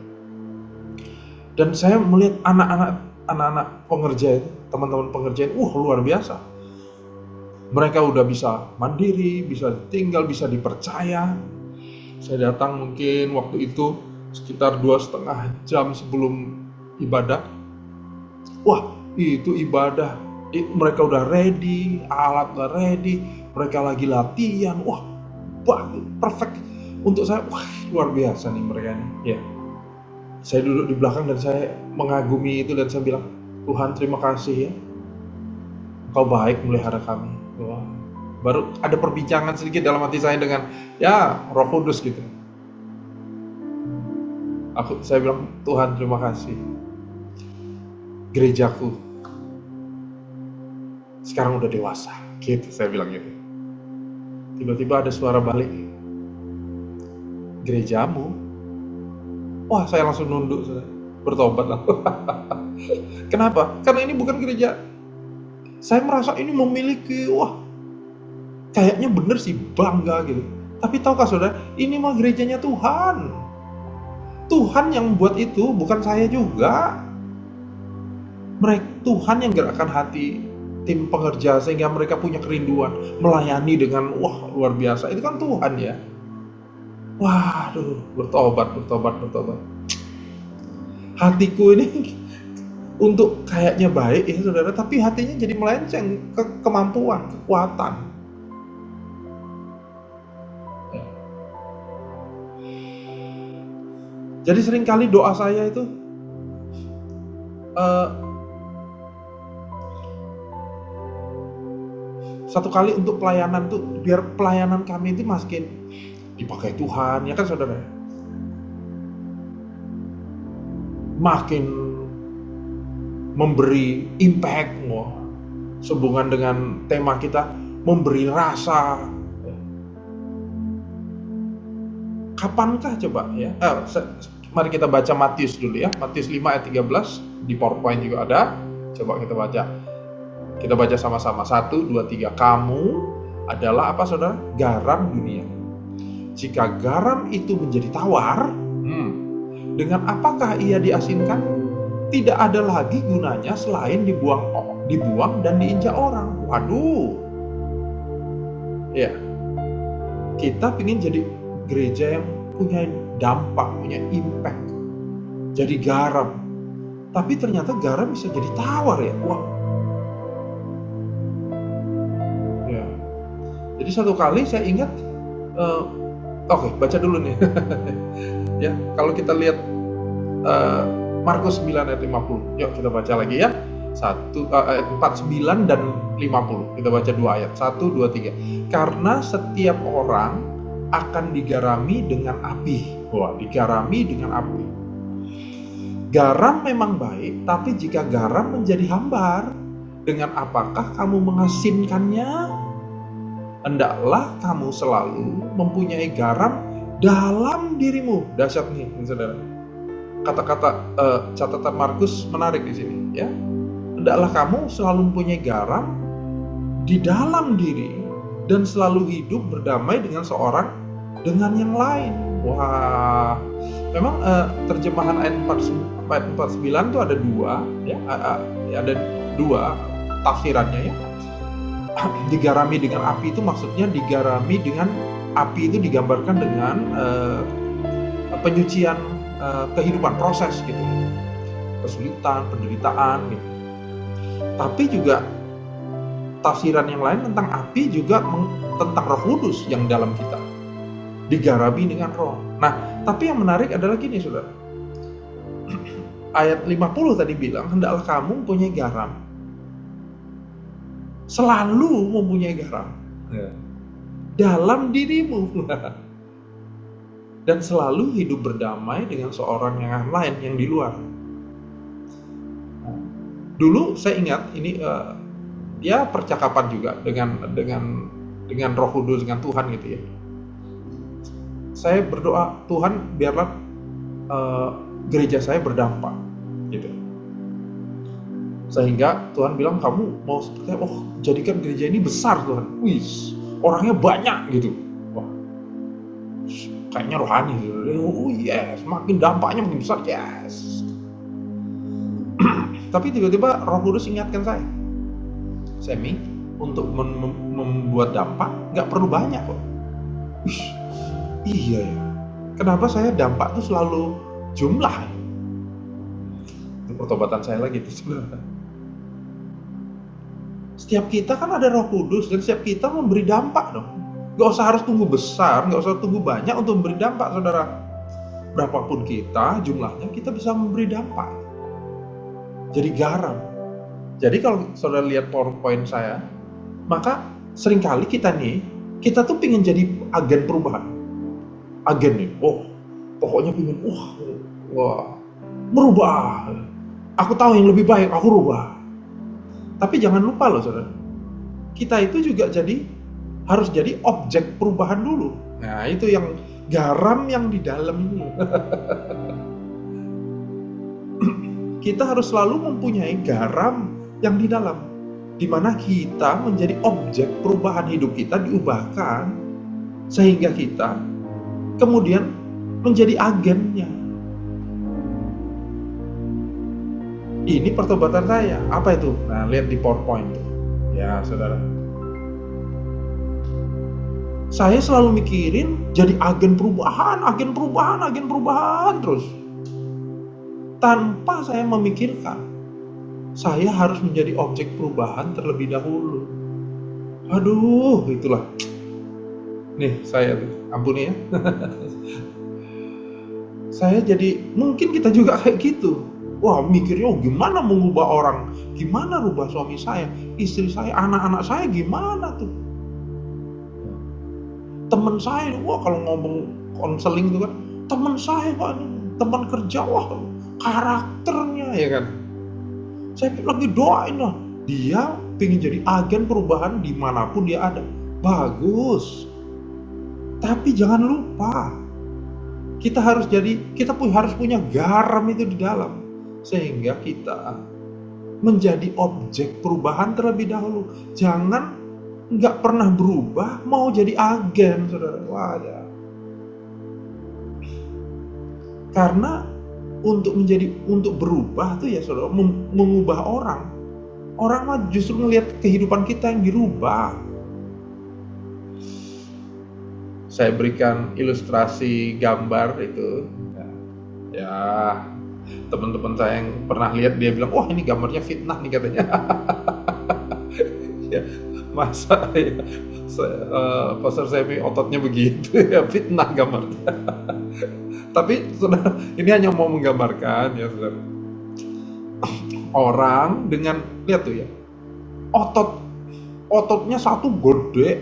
Dan saya melihat anak-anak pengerja itu, teman-teman pengerja itu, luar biasa. Mereka udah bisa mandiri, bisa tinggal, bisa dipercaya. Saya datang mungkin waktu itu sekitar 2,5 jam sebelum ibadah. Itu ibadah. Mereka udah ready, alat udah ready, mereka lagi latihan. Perfect. Untuk saya, luar biasa nih mereka nih. Ya. Saya duduk di belakang dan saya mengagumi itu dan saya bilang, Tuhan terima kasih ya. Engkau baik melihara kami. Baru ada perbincangan sedikit dalam hati saya dengan Roh Kudus gitu. Saya bilang, Tuhan terima kasih. Gerejaku sekarang udah dewasa. Gitu, saya bilang gitu. Tiba-tiba ada suara balik. Gerejamu? Wah, saya langsung nunduk, saudara. Bertobat lah. Kenapa? Karena ini bukan gereja. Saya merasa ini memiliki, wah, kayaknya bener sih, bangga gitu. Tapi tahukah saudara, ini mah gerejanya Tuhan. Tuhan yang buat itu, bukan saya juga. Tuhan yang gerakkan hati tim pengerja sehingga mereka punya kerinduan melayani dengan wah luar biasa. Itu kan Tuhan ya. Waduh, bertobat. Hatiku ini untuk kayaknya baik ya saudara, tapi hatinya jadi melenceng ke kemampuan, kekuatan. Jadi seringkali doa saya itu satu kali untuk pelayanan tuh, biar pelayanan kami itu makin dipakai Tuhan, ya kan saudara? Makin memberi impact, sehubungan dengan tema kita, memberi rasa. Kapankah coba ya? Mari kita baca Matius dulu ya. Matius 5 ayat 13 di PowerPoint juga ada. Coba kita baca. Kita baca sama-sama. 1, 2, 3. Kamu adalah apa saudara? Garam dunia. Jika garam itu menjadi tawar, dengan apakah ia diasinkan? Tidak ada lagi gunanya selain dibuang dan diinjak orang. Waduh. Ya. Kita ingin jadi gereja yang punya dampak, punya impact, jadi garam. Tapi ternyata garam bisa jadi tawar ya. Wah. Ya. Jadi satu kali saya ingat, oke, baca dulu nih. Ya, kalau kita lihat Markus 9 ayat 50. Yuk kita baca lagi ya. 49 dan 50. Kita baca 2 ayat. 1, 2, 3. Karena setiap orang akan digarami dengan api. Wah, digarami dengan api. Garam memang baik, tapi jika garam menjadi hambar, dengan apakah kamu mengasinkannya? Hendaklah kamu selalu mempunyai garam dalam dirimu. Dahsyat nih, saudara. Kata-kata catatan Markus menarik di sini, ya. Hendaklah kamu selalu mempunyai garam di dalam diri dan selalu hidup berdamai dengan seorang dengan yang lain. Wah, memang terjemahan ayat 49 itu ada dua, ya, ada dua tafsirannya ya. Digarami dengan api itu maksudnya digarami dengan api itu digambarkan dengan penyucian kehidupan, proses gitu, kesulitan, penderitaan gitu. Tapi juga tafsiran yang lain tentang api juga tentang Roh Kudus yang dalam kita, digarami dengan roh. Nah, tapi yang menarik adalah gini saudara, ayat 50 tadi bilang, hendaklah kamu mempunyai garam, selalu mempunyai garam dalam dirimu dan selalu hidup berdamai dengan seorang yang lain yang di luar. Dulu saya ingat ini ya percakapan juga dengan Roh Kudus, dengan Tuhan gitu ya. Saya berdoa, Tuhan biarlah gereja saya berdampak gitu. Sehingga Tuhan bilang, kamu mau seperti jadikan gereja ini besar Tuhan. Wih, orangnya banyak gitu. Wah, kayaknya rohani gitu. Oh yes, makin dampaknya makin besar, yes. Tapi tiba-tiba Roh Kudus ingatkan saya, Semi, untuk membuat dampak nggak perlu banyak kok. Iya ya, kenapa saya dampak itu selalu jumlah? Itu pertobatan saya lagi sebenarnya. Setiap kita kan ada Roh Kudus dan setiap kita memberi dampak dong. Gak usah harus tunggu besar, gak usah tunggu banyak untuk memberi dampak saudara. Berapapun kita jumlahnya, kita bisa memberi dampak. Jadi garam. Jadi kalau saudara lihat PowerPoint saya, maka seringkali kita tuh pengen jadi agen perubahan. Agen nih, pokoknya pengen, Wah, berubah. Aku tahu yang lebih baik, aku rubah. Tapi jangan lupa loh saudara, kita itu juga harus jadi objek perubahan dulu. Nah itu yang garam yang di dalam ini. Kita harus selalu mempunyai garam yang di dalam, di mana kita menjadi objek perubahan hidup kita, diubahkan sehingga kita kemudian menjadi agennya. Ini pertobatan saya. Apa itu? Nah, lihat di PowerPoint. Ya, saudara. Saya selalu mikirin jadi agen perubahan terus. Tanpa saya memikirkan, saya harus menjadi objek perubahan terlebih dahulu. Aduh, itulah. Nih, saya tuh, ampuni ya. Saya jadi, mungkin kita juga kayak gitu. Wah, mikirnya gimana mengubah orang, gimana rubah suami saya, istri saya, anak-anak saya gimana tuh. Teman saya, wah kalau ngomong konseling itu kan, teman saya Pak, teman kerja, wah karakternya ya kan. Saya lagi doain lah, dia pengen jadi agen perubahan dimanapun dia ada. Bagus. Tapi jangan lupa, kita harus punya garam itu di dalam. Sehingga kita menjadi objek perubahan terlebih dahulu. Jangan nggak pernah berubah mau jadi agen, saudara. Wah, ya. Karena untuk berubah tuh ya saudara, mengubah orang mah justru melihat kehidupan kita yang dirubah. Saya berikan ilustrasi gambar itu. Ya, teman-teman saya yang pernah lihat dia bilang, wah ini gambarnya fitnah nih katanya. Ya, masa ya, Pastor Semi ototnya begitu ya, fitnah gambarnya. Tapi saudara, ini hanya mau menggambarkan ya saudara. Orang dengan, lihat tuh ya, ototnya satu gede,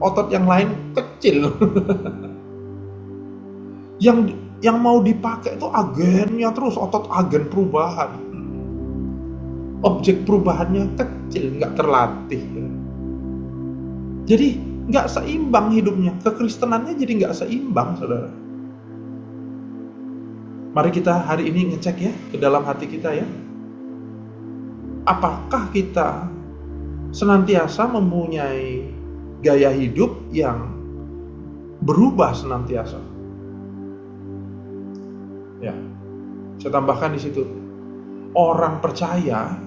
otot yang lain kecil. Yang mau dipakai itu agennya terus, otot agen perubahan. Objek perubahannya kecil, nggak terlatih. Jadi nggak seimbang hidupnya, kekristenannya jadi nggak seimbang, saudara. Mari kita hari ini ngecek ya ke dalam hati kita ya. Apakah kita senantiasa mempunyai gaya hidup yang berubah senantiasa? Ya, saya tambahkan di situ. Orang percaya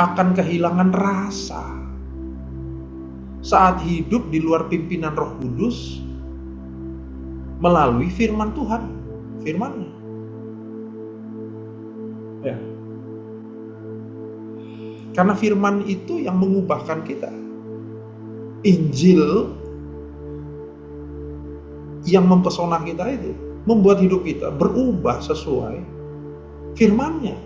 akan kehilangan rasa saat hidup di luar pimpinan Roh Kudus melalui firman Tuhan, firman-Nya. Ya. Karena firman itu yang mengubahkan kita. Injil yang mempesona kita itu membuat hidup kita berubah sesuai firman-Nya.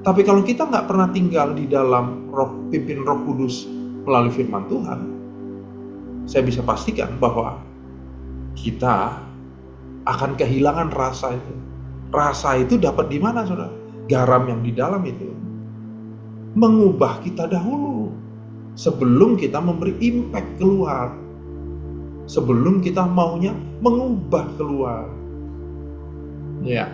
Tapi kalau kita nggak pernah tinggal di dalam pimpin Roh Kudus melalui firman Tuhan, saya bisa pastikan bahwa kita akan kehilangan rasa itu. Rasa itu dapat di mana, saudara? Garam yang di dalam itu mengubah kita dahulu sebelum kita memberi impact keluar, sebelum kita maunya mengubah keluar. Ya.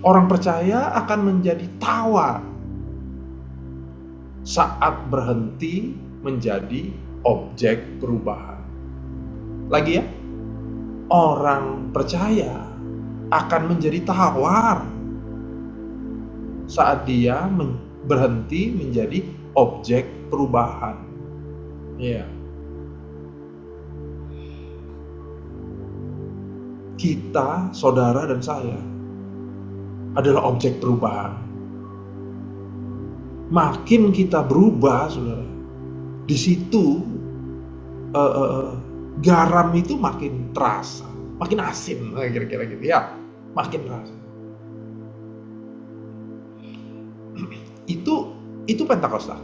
Orang percaya akan menjadi tawar saat berhenti menjadi objek perubahan. Lagi ya, orang percaya akan menjadi tawar saat dia berhenti menjadi objek perubahan. Ya. Kita, saudara dan saya, adalah objek perubahan. Makin kita berubah, saudara, di situ garam itu makin terasa, makin asin, kira-kira gitu ya, makin terasa. Itu Pentakosta.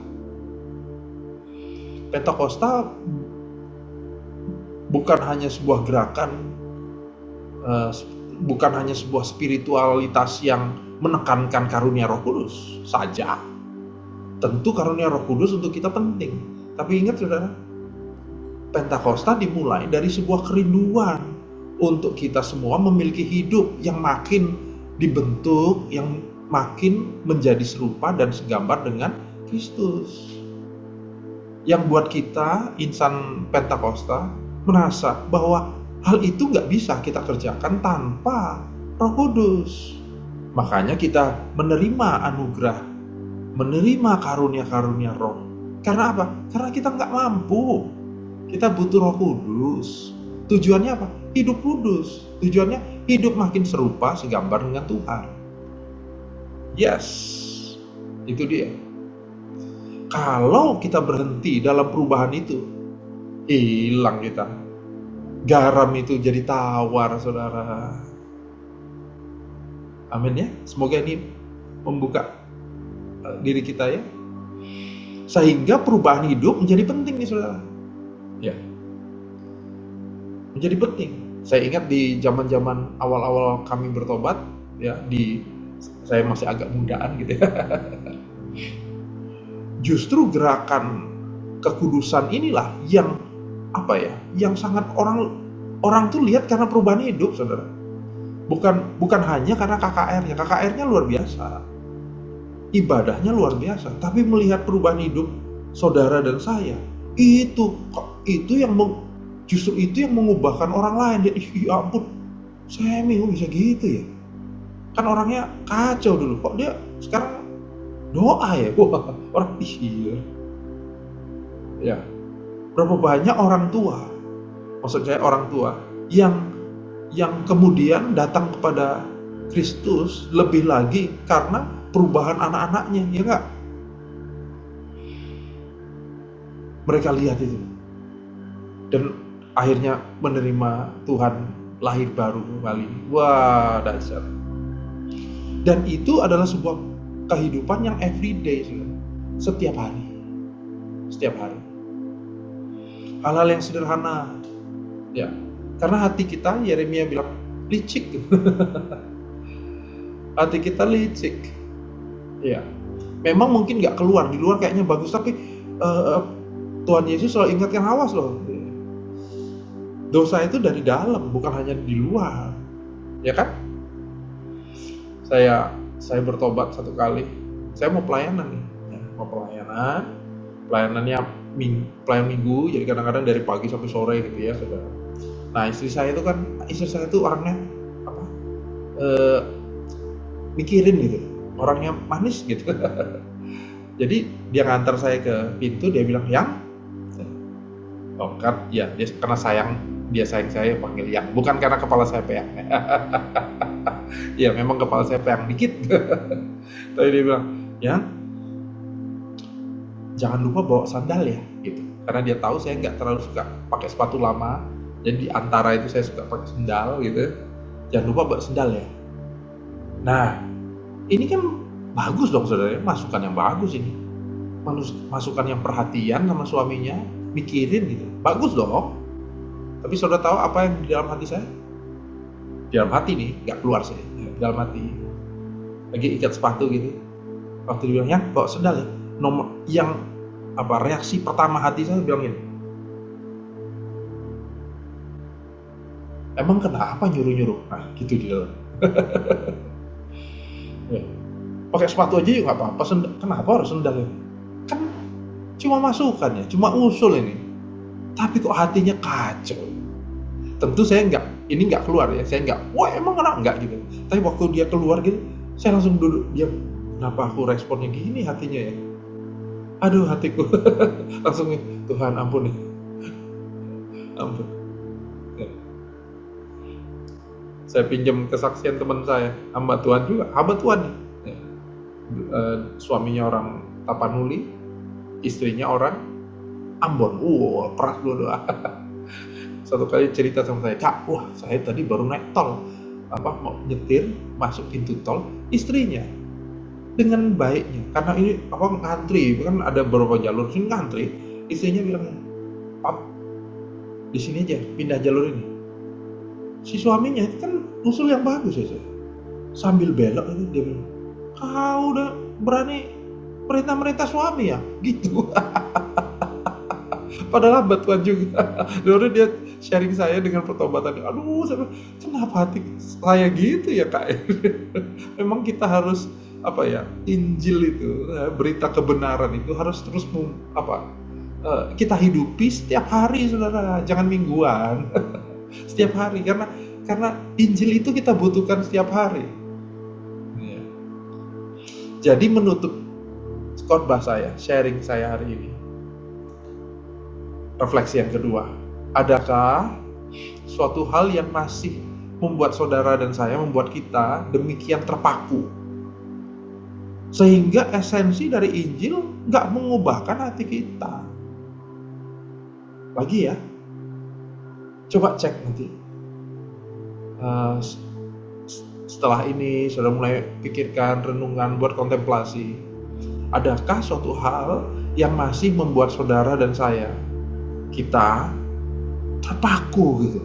Pentakosta bukan hanya sebuah gerakan, bukan hanya sebuah spiritualitas yang menekankan karunia Roh Kudus saja. Tentu karunia Roh Kudus untuk kita penting. Tapi ingat saudara, Pentakosta dimulai dari sebuah kerinduan untuk kita semua memiliki hidup yang makin dibentuk, yang makin menjadi serupa dan segambar dengan Kristus. Yang buat kita insan Pentakosta merasa bahwa hal itu nggak bisa kita kerjakan tanpa Roh Kudus. Makanya kita menerima anugerah, menerima karunia-karunia Roh. Karena apa? Karena kita nggak mampu. Kita butuh Roh Kudus. Tujuannya apa? Hidup kudus. Tujuannya hidup makin serupa segambar dengan Tuhan. Yes, itu dia. Kalau kita berhenti dalam perubahan itu, hilang kita. Garam itu jadi tawar, saudara. Amin ya. Semoga ini membuka diri kita ya. Sehingga perubahan hidup menjadi penting nih saudara. Ya. Menjadi penting. Saya ingat di zaman-zaman awal-awal kami bertobat, ya, saya masih agak mudaan gitu ya. Justru gerakan kekudusan inilah yang yang sangat orang tuh lihat karena perubahan hidup, saudara. Bukan hanya karena KKR-nya. KKR-nya luar biasa. Ibadahnya luar biasa, tapi melihat perubahan hidup saudara dan saya, justru itu yang mengubahkan orang lain. Dia, ya ampun, saya bisa gitu ya. Kan orangnya kacau dulu, kok dia sekarang doa ya. Wah, orang iya. Ya. Berapa banyak orang tua, maksud saya orang tua yang kemudian datang kepada Kristus lebih lagi karena perubahan anak-anaknya, ya enggak? Mereka lihat itu dan akhirnya menerima Tuhan, lahir baru kembali. Wah, dahsyat. Dan itu adalah sebuah kehidupan yang everyday, setiap hari. Setiap hari. Hal-hal yang sederhana. Ya. Karena hati kita, Yeremia bilang, licik. Hati kita licik. Ya. Memang mungkin nggak keluar, di luar kayaknya bagus, tapi Tuhan Yesus selalu ingatkan, awas loh. Dosa itu dari dalam, bukan hanya di luar. Ya kan? Saya bertobat satu kali. Saya mau pelayanan nih. Ya, mau pelayanan. Pelayanannya pelayan minggu, jadi kadang-kadang dari pagi sampai sore gitu ya, saudara. Nah, istri saya itu orangnya mikirin gitu. Orangnya manis gitu. Jadi dia ngantar saya ke pintu, dia bilang, "Yang?" Oh kan, ya, karena dia sayang saya panggil Yang, bukan karena kepala saya peyang. Ya memang kepala saya peyang dikit. Tapi dia bilang, "Yang, jangan lupa bawa sandal ya," gitu. Karena dia tahu saya nggak terlalu suka pakai sepatu lama, jadi di antara itu saya suka pakai sandal gitu. "Jangan lupa bawa sandal ya." Nah, ini kan bagus dong saudara, masukan yang bagus ini. Masukan yang perhatian sama suaminya, mikirin gitu. Bagus dong. Tapi saudara tahu apa yang di dalam hati saya? Di dalam hati nih, nggak keluar saya. Di dalam hati. Lagi ikat sepatu gitu. Waktu dia bilang, "Ya, bawa sandal ya." Reaksi pertama hati saya bilang gini, "Emang kenapa nyuruh-nyuruh?" Nah, gitu di dalam. Ya. Pakai sepatu aja juga nggak apa-apa, kenapa harus sandal ya? Kan cuma masukan ya, cuma usul ini. Tapi kok hatinya kacau. Tentu saya nggak keluar ya, saya nggak, "Wah emang enggak gitu." Tapi waktu dia keluar gitu, saya langsung duduk diam. Kenapa aku responnya gini hatinya ya? Aduh hatiku, langsung, Tuhan ampun nih, ampun. Ya. Saya pinjam kesaksian teman saya, hamba Tuhan juga, hamba Tuhan nih. Ya. Suaminya orang Tapanuli, istrinya orang Ambon. Peras dua-dua. Satu kali cerita sama saya, "Kak, saya tadi baru naik tol, mau nyetir masuk pintu tol, istrinya dengan baiknya, karena ini ngantri, kan ada beberapa jalur sini ngantri, istrinya bilang, "Pap, di sini aja, pindah jalur ini." Si suaminya itu kan usul yang bagus ya, sambil belok itu dia bilang, "Kau udah berani merintah suami ya?" Gitu. Padahal hamba Tuhan juga. Lalu dia sharing saya dengan pertobatan. Aduh, kenapa hati saya gitu ya Kak? Memang kita harus Injil itu, berita kebenaran itu harus terus kita hidupi setiap hari, saudara. Jangan mingguan. Setiap hari, karena Injil itu kita butuhkan setiap hari. Ya. Jadi menutup khotbah saya, sharing saya hari ini, refleksi yang kedua, adakah suatu hal yang masih membuat saudara dan saya, membuat kita demikian terpaku sehingga esensi dari Injil gak mengubahkan hati kita? Lagi ya, coba cek nanti. Setelah ini sudah mulai pikirkan, renungan, buat kontemplasi. Adakah suatu hal yang masih membuat saudara dan saya, kita terpaku gitu,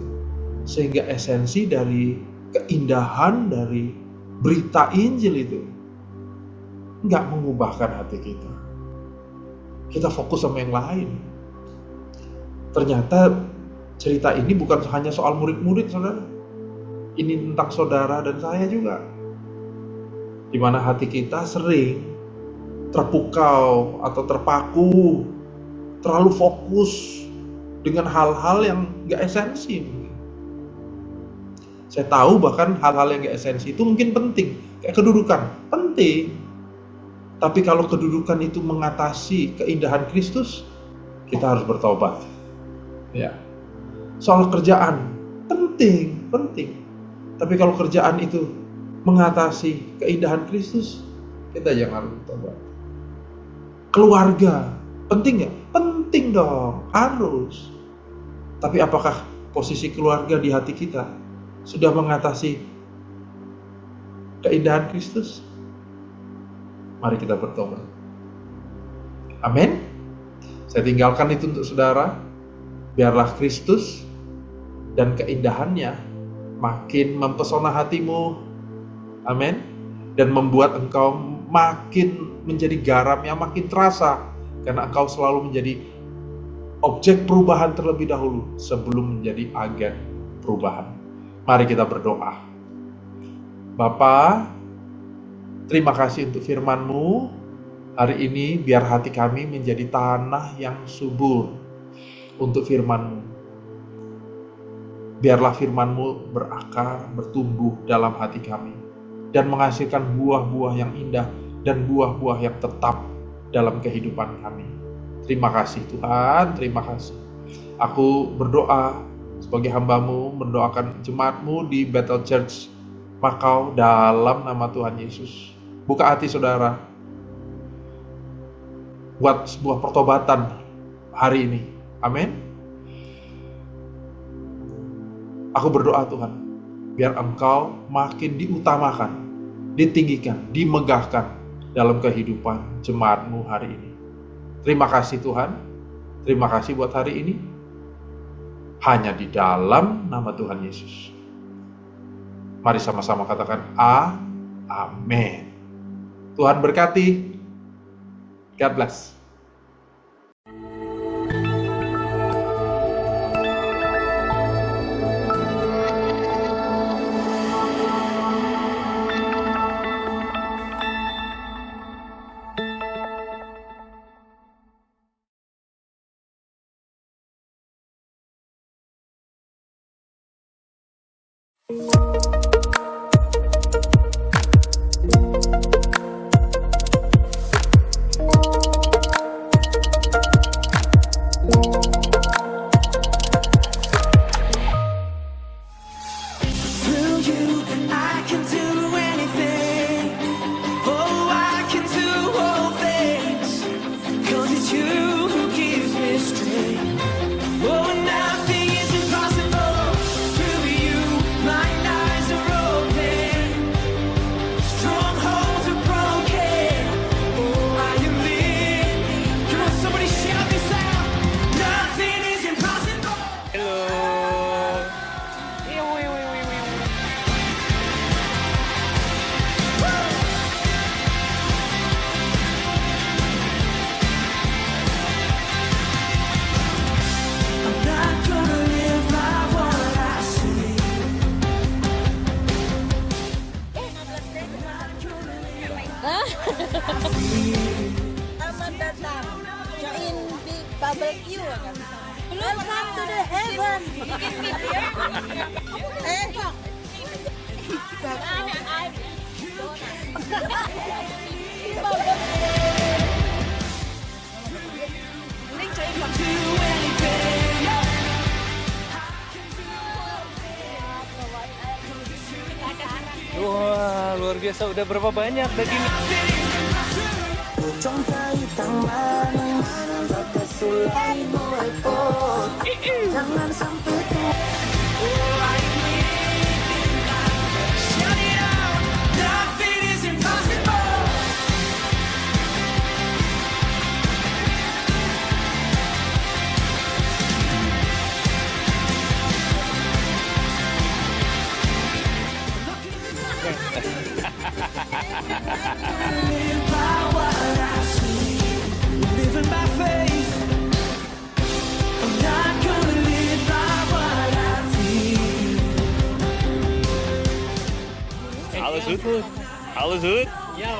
sehingga esensi dari keindahan dari berita Injil itu nggak mengubahkan hati kita. Kita fokus sama yang lain. Ternyata cerita ini bukan hanya soal murid-murid, saudara. Ini tentang saudara dan saya juga. Di mana hati kita sering terpukau atau terpaku, terlalu fokus dengan hal-hal yang gak esensi. Saya tahu bahkan hal-hal yang gak esensi itu mungkin penting, kayak kedudukan, penting. Tapi kalau kedudukan itu mengatasi keindahan Kristus, kita harus bertobat. Ya. Soal kerjaan, penting. Tapi kalau kerjaan itu mengatasi keindahan Kristus, kita jangan bertobat. Keluarga, penting nggak? Penting dong, harus. Tapi apakah posisi keluarga di hati kita sudah mengatasi keindahan Kristus? Mari kita bertobat. Amin. Saya tinggalkan itu untuk saudara. Biarlah Kristus dan keindahannya makin mempesona hatimu. Amin. Dan membuat engkau makin menjadi garam yang makin terasa, karena engkau selalu menjadi objek perubahan terlebih dahulu sebelum menjadi agen perubahan. Mari kita berdoa. Bapa, terima kasih untuk firman-Mu hari ini. Biar hati kami menjadi tanah yang subur untuk firman-Mu. Biarlah firman-Mu berakar, bertumbuh dalam hati kami, dan menghasilkan buah-buah yang indah dan buah-buah yang tetap dalam kehidupan kami. Terima kasih Tuhan, terima kasih. Aku berdoa sebagai hamba-Mu, mendoakan jemaat-Mu di Bethel Church Makau dalam nama Tuhan Yesus. Buka hati saudara, buat sebuah pertobatan hari ini. Amin. Aku berdoa Tuhan, biar Engkau makin diutamakan, ditinggikan, dimegahkan dalam kehidupan jemaat-Mu hari ini. Terima kasih Tuhan, terima kasih buat hari ini. Hanya di dalam nama Tuhan Yesus. Mari sama-sama katakan amin. Tuhan berkati. God bless. Oh, nothing is impossible through you. My eyes are thank you. Welcome to the heaven. Wah, luar biasa. Udah berapa banyak daging? Halo Sud. Halo Sud. Ya,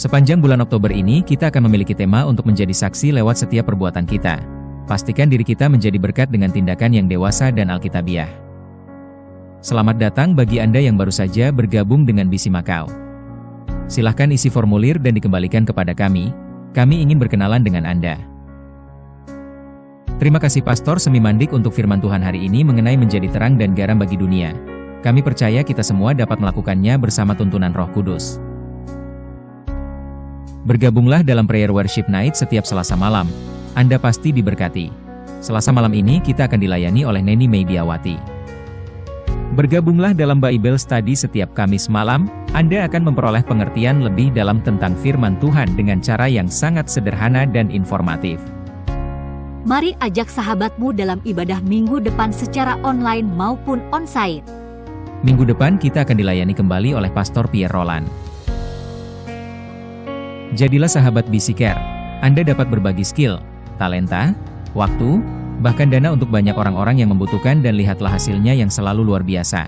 Sepanjang bulan Oktober ini, kita akan memiliki tema untuk menjadi saksi lewat setiap perbuatan kita. Pastikan diri kita menjadi berkat dengan tindakan yang dewasa dan alkitabiah. Selamat datang bagi Anda yang baru saja bergabung dengan Bisi Makau. Silahkan isi formulir dan dikembalikan kepada kami. Kami ingin berkenalan dengan Anda. Terima kasih Pastor Semi Mandik untuk firman Tuhan hari ini mengenai menjadi terang dan garam bagi dunia. Kami percaya kita semua dapat melakukannya bersama tuntunan Roh Kudus. Bergabunglah dalam Prayer Worship Night setiap Selasa malam. Anda pasti diberkati. Selasa malam ini kita akan dilayani oleh Neni Meidiawati. Bergabunglah dalam Bible Study setiap Kamis malam. Anda akan memperoleh pengertian lebih dalam tentang firman Tuhan dengan cara yang sangat sederhana dan informatif. Mari ajak sahabatmu dalam ibadah minggu depan secara online maupun onsite. Minggu depan kita akan dilayani kembali oleh Pastor Pierre Roland. Jadilah sahabat Bisiker. Anda dapat berbagi skill, talenta, waktu, bahkan dana untuk banyak orang-orang yang membutuhkan dan lihatlah hasilnya yang selalu luar biasa.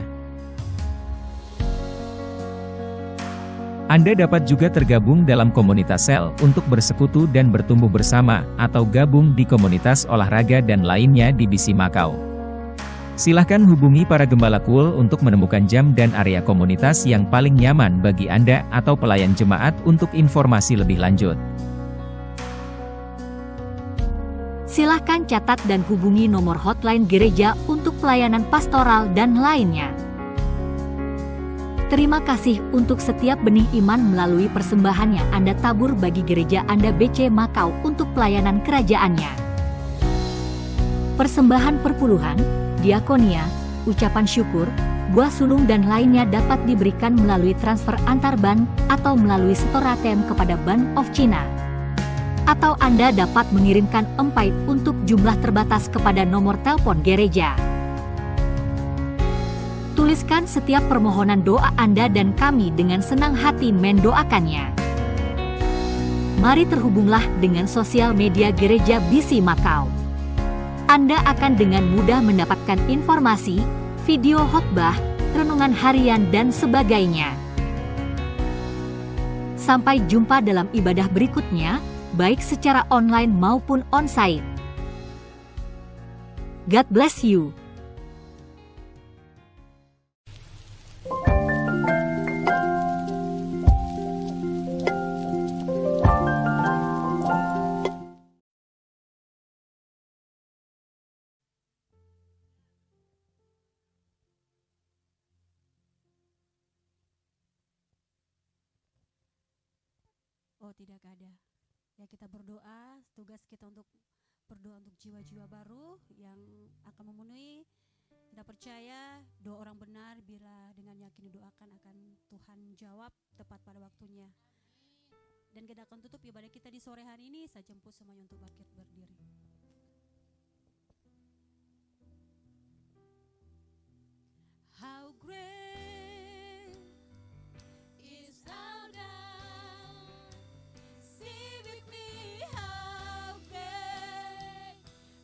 Anda dapat juga tergabung dalam komunitas sel untuk bersekutu dan bertumbuh bersama atau gabung di komunitas olahraga dan lainnya di Bisi Makau. Silahkan hubungi para gembala cool untuk menemukan jam dan area komunitas yang paling nyaman bagi Anda atau pelayan jemaat untuk informasi lebih lanjut. Silahkan catat dan hubungi nomor hotline gereja untuk pelayanan pastoral dan lainnya. Terima kasih untuk setiap benih iman melalui persembahan yang Anda tabur bagi gereja Anda BC Makau untuk pelayanan kerajaannya. Persembahan perpuluhan, diakonia, ucapan syukur, buah sulung dan lainnya dapat diberikan melalui transfer antar bank atau melalui setor ATM kepada Bank of China. Atau Anda dapat mengirimkan empait untuk jumlah terbatas kepada nomor telepon gereja. Tuliskan setiap permohonan doa Anda dan kami dengan senang hati mendoakannya. Mari terhubunglah dengan sosial media gereja Bisi Makau. Anda akan dengan mudah mendapatkan informasi, video khotbah, renungan harian dan sebagainya. Sampai jumpa dalam ibadah berikutnya, baik secara online maupun onsite. God bless you. Oh, tidak ada. Ya kita berdoa, tugas kita untuk berdoa untuk jiwa-jiwa baru yang akan memenuhi. Kita percaya doa orang benar bila dengan yakin didoakan akan Tuhan jawab tepat pada waktunya. Dan kita akan tutup ibadah kita di sore hari ini. Saya jemput semuanya untuk bangkit berdiri. How great is our God. Sing with me, how great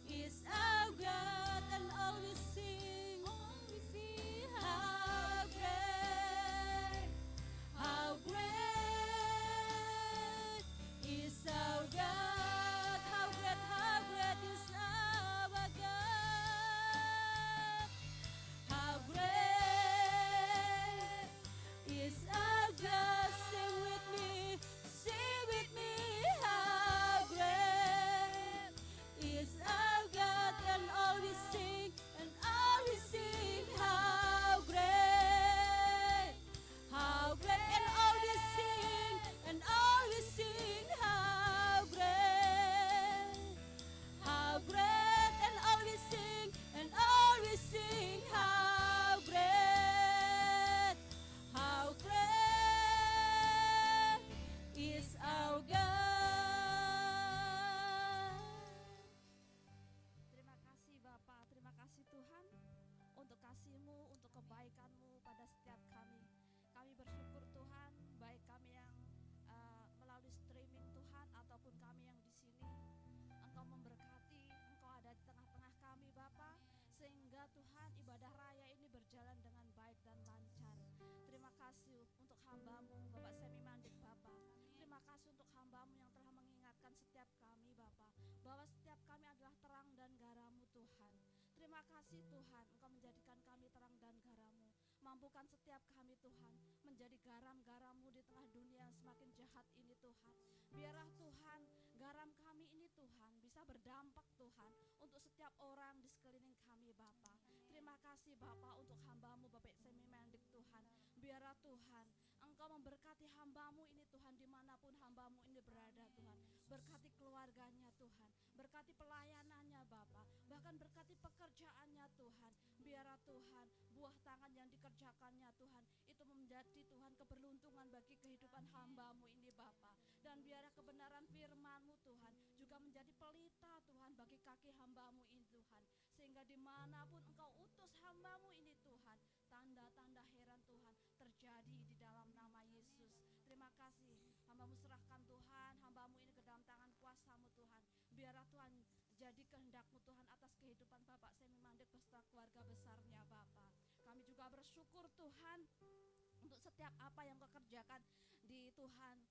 is our God, and all we sing, how great is our God, how great is our God, how great is our God. Sing with me, how great is our God, and all we sing, how great, and all we sing, how great, and all we sing, how great, is our God. Terima kasih Bapa, terima kasih Tuhan untuk kasih-Mu, untuk kebaikan-Mu pada setiap kami. Kami bersyukur Tuhan, baik kami yang melalui streaming Tuhan ataupun kami yang di sini. Engkau memberkati, Engkau ada di tengah-tengah kami Bapa, sehingga Tuhan ibadah raya ini berjalan dengan baik dan lancar. Terima kasih untuk hamba-Mu Bapak Semi Mandik Bapa. Terima kasih untuk hamba-Mu yang telah mengingatkan setiap kami Bapa, bahwa setiap kami adalah terang dan garam-Mu Tuhan. Terima kasih Tuhan, Engkau menjadikan kami terang dan garam-Mu. Mampukan setiap kami Tuhan menjadi garam-garam-Mu di tengah dunia yang semakin jahat ini Tuhan. Biarlah Tuhan garam kami ini Tuhan bisa berdampak Tuhan untuk setiap orang di sekeliling kami Bapa. Terima kasih Bapa untuk hamba-Mu Bapak Semi Mendik Tuhan. Biarlah Tuhan Engkau memberkati hamba-Mu ini Tuhan dimanapun hamba-Mu ini berada Tuhan. Berkati keluarganya Tuhan, berkati pelayanannya Bapa, bahkan berkati pekerjaannya Tuhan. Biarlah Tuhan buah tangan yang dikerjakannya Tuhan itu menjadi Tuhan keberuntungan bagi kehidupan hamba-Mu ini Bapa. Dan biarlah kebenaran firman-Mu Tuhan juga menjadi pelita Tuhan bagi kaki hamba-Mu ini Tuhan. Sehingga dimanapun Engkau utus hamba-Mu ini Tuhan, tanda-tanda heran Tuhan terjadi di dalam nama Yesus. Terima kasih, hamba-Mu serahkan Tuhan, hamba-Mu ini ke dalam tangan kuasa-Mu Tuhan. Biarlah Tuhan jadi kehendak-Mu Tuhan atas kehidupan Bapak Semi Mandik beserta keluarga besarnya Bapak. Kami juga bersyukur Tuhan untuk setiap apa yang Kau kerjakan di Tuhan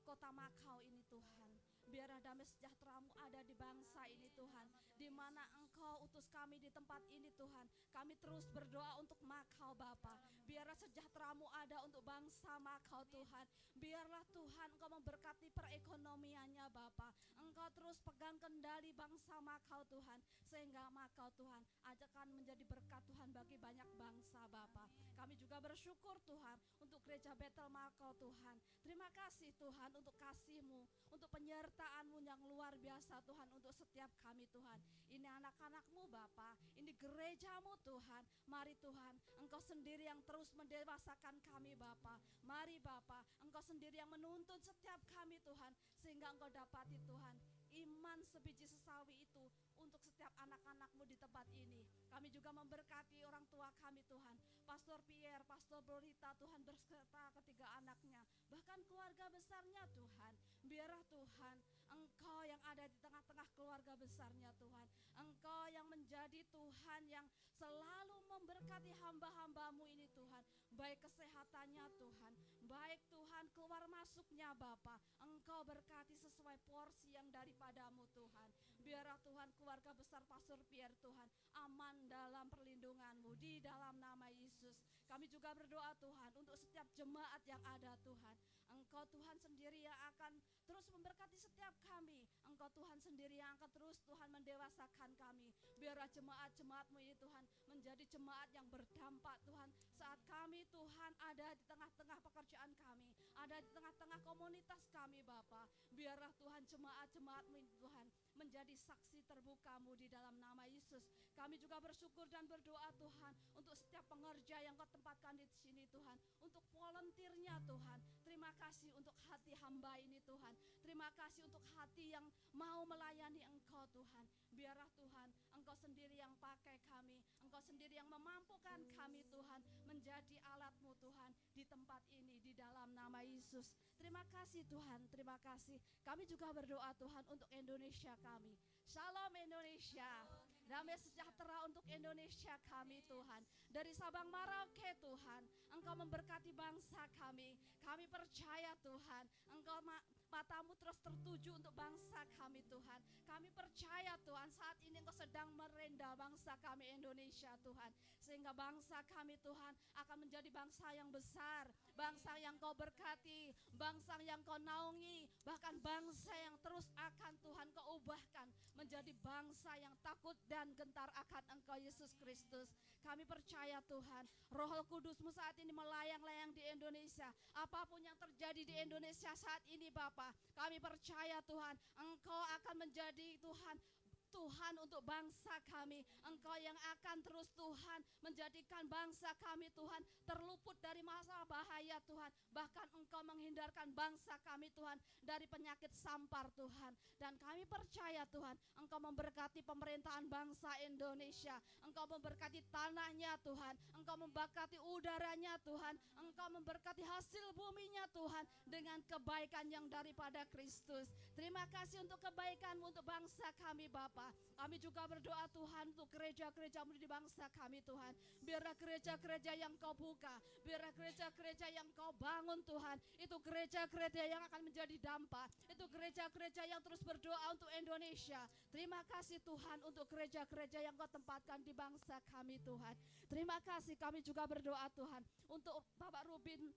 Kota Makau ini Tuhan. Biarlah damai sejahtera-Mu ada di bangsa ini Tuhan. Di mana Engkau utus kami di tempat ini Tuhan. Kami terus berdoa untuk Makau Bapa. Biarlah sejahtera-Mu ada untuk bangsa Makau Tuhan. Biarlah Tuhan Engkau memberkati perekonomiannya Bapa. Engkau terus pegang kendali bangsa Makau Tuhan. Sehingga Makau Tuhan akan menjadi berkat Tuhan bagi banyak bangsa Bapa. Kami juga bersyukur Tuhan untuk gereja Betel Makau Tuhan. Terima kasih Tuhan untuk kasih-Mu, untuk penyertaan-Mu yang luar biasa Tuhan untuk setiap kami Tuhan. Ini anak-anak-Mu Bapa, ini gereja-Mu Tuhan. Mari Tuhan, Engkau sendiri yang terus mendewasakan kami Bapa. Mari Bapa, Engkau sendiri yang menuntun setiap kami Tuhan, sehingga Engkau dapati Tuhan iman sebiji sesawi itu untuk setiap anak-anak-Mu di tempat ini. Kami juga memberkati orang tua kami Tuhan, Pastor Pierre, Pastor Borita Tuhan berserta ketiga anaknya, bahkan keluarga besarnya Tuhan. Biarlah Tuhan Engkau yang ada di tengah-tengah keluarga besarnya Tuhan. Engkau yang menjadi Tuhan yang selalu memberkati hamba-hamba-Mu ini Tuhan. Baik kesehatannya Tuhan, baik Tuhan keluar masuknya Bapa. Engkau berkati sesuai porsi yang daripadamu Tuhan. Biarlah Tuhan keluarga besar Pastor Pierre Tuhan aman dalam perlindungan-Mu di dalam nama Yesus. Kami juga berdoa Tuhan untuk setiap jemaat yang ada Tuhan. Engkau Tuhan sendiri yang akan terus memberkati setiap kami. Engkau Tuhan sendiri yang akan terus Tuhan mendewasakan kami. Biar biarlah jemaat-jemaat-Mu ini Tuhan menjadi jemaat yang berdampak Tuhan. Saat kami Tuhan ada di tengah-tengah pekerjaan kami, ada di tengah-tengah komunitas kami Bapa, biarlah Tuhan jemaat-jemaat-Mu ini Tuhan menjadi saksi terbuka-Mu di dalam nama Yesus. Kami juga bersyukur dan berdoa Tuhan untuk setiap pengerja yang Kau tempatkan di sini Tuhan, untuk volunteernya Tuhan. Terima kasih untuk hati hamba ini Tuhan. Terima kasih untuk hati yang mau melayani Engkau Tuhan. Biarlah Tuhan Engkau sendiri yang pakai kami, Engkau sendiri yang memampukan kami Tuhan menjadi alat-Mu Tuhan di tempat ini di dalam nama Yesus. Terima kasih Tuhan, terima kasih. Kami juga berdoa Tuhan untuk Indonesia kami. Shalom Indonesia, damai sejahtera untuk Indonesia kami Tuhan. Dari Sabang Merauke Tuhan, Engkau memberkati bangsa kami. Kami percaya Tuhan, Engkau matamu terus tertuju untuk bangsa kami Tuhan. Kami percaya Tuhan, saat ini Engkau sedang merendah bangsa kami Indonesia Tuhan. Sehingga bangsa kami Tuhan akan menjadi bangsa yang besar, bangsa yang Kau berkati, bangsa yang Kau naungi, bahkan bangsa yang terus akan Tuhan Kau ubahkan menjadi bangsa yang takut dan gentar akan Engkau Yesus Kristus. Kami percaya Tuhan, Roh Kudus-Mu saat ini melayang-layang di Indonesia. Apapun yang terjadi di Indonesia saat ini Bapa, kami percaya Tuhan, Engkau akan menjadi Tuhan untuk bangsa kami. Engkau yang akan terus Tuhan menjadikan bangsa kami Tuhan terluput dari masalah bahaya Tuhan. Bahkan Engkau menghindarkan bangsa kami Tuhan dari penyakit sampar Tuhan. Dan kami percaya Tuhan, Engkau memberkati pemerintahan bangsa Indonesia. Engkau memberkati tanahnya Tuhan, Engkau memberkati udaranya Tuhan, Engkau memberkati hasil buminya Tuhan dengan kebaikan yang daripada Kristus. Terima kasih untuk kebaikan-Mu untuk bangsa kami Bapa. Kami juga berdoa Tuhan untuk gereja-gereja-Mu di bangsa kami Tuhan. Biarlah gereja-gereja yang Kau buka, biarlah gereja-gereja yang Kau bangun Tuhan, itu gereja-gereja yang akan menjadi dampak, itu gereja-gereja yang terus berdoa untuk Indonesia. Terima kasih Tuhan untuk gereja-gereja yang Kau tempatkan di bangsa kami Tuhan. Terima kasih, kami juga berdoa Tuhan untuk Bapak Rubin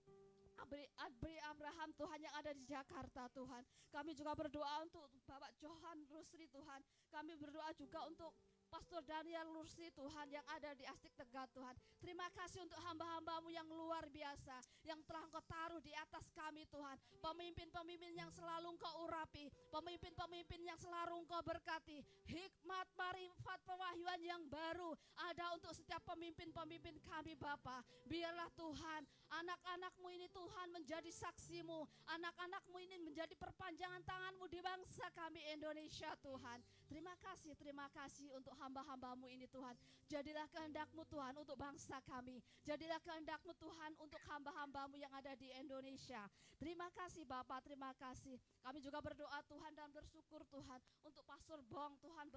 Abri Abraham Tuhan yang ada di Jakarta Tuhan. Kami juga berdoa untuk Bapak Johan Rusri Tuhan. Kami berdoa juga untuk Pastor Daniel Lursi Tuhan yang ada di Astik Tegal Tuhan. Terima kasih untuk hamba-hamba-Mu yang luar biasa, yang telah Engkau taruh di atas kami Tuhan. Pemimpin-pemimpin yang selalu Engkau urapi, pemimpin-pemimpin yang selalu Engkau berkati. Hikmat, marifat, pewahyuan yang baru ada untuk setiap pemimpin-pemimpin kami Bapa. Biarlah Tuhan, anak-anak-Mu ini Tuhan menjadi saksi-Mu, anak-anak-Mu ini menjadi perpanjangan tangan-Mu di bangsa kami Indonesia Tuhan. Terima kasih untuk hamba-hamba-Mu ini Tuhan. Jadilah kehendak-Mu Tuhan untuk bangsa kami. Jadilah kehendak-Mu Tuhan untuk hamba-hamba-Mu yang ada di Indonesia. Terima kasih Bapak, terima kasih. Kami juga berdoa Tuhan dan bersyukur Tuhan untuk Pastor Bong Tuhan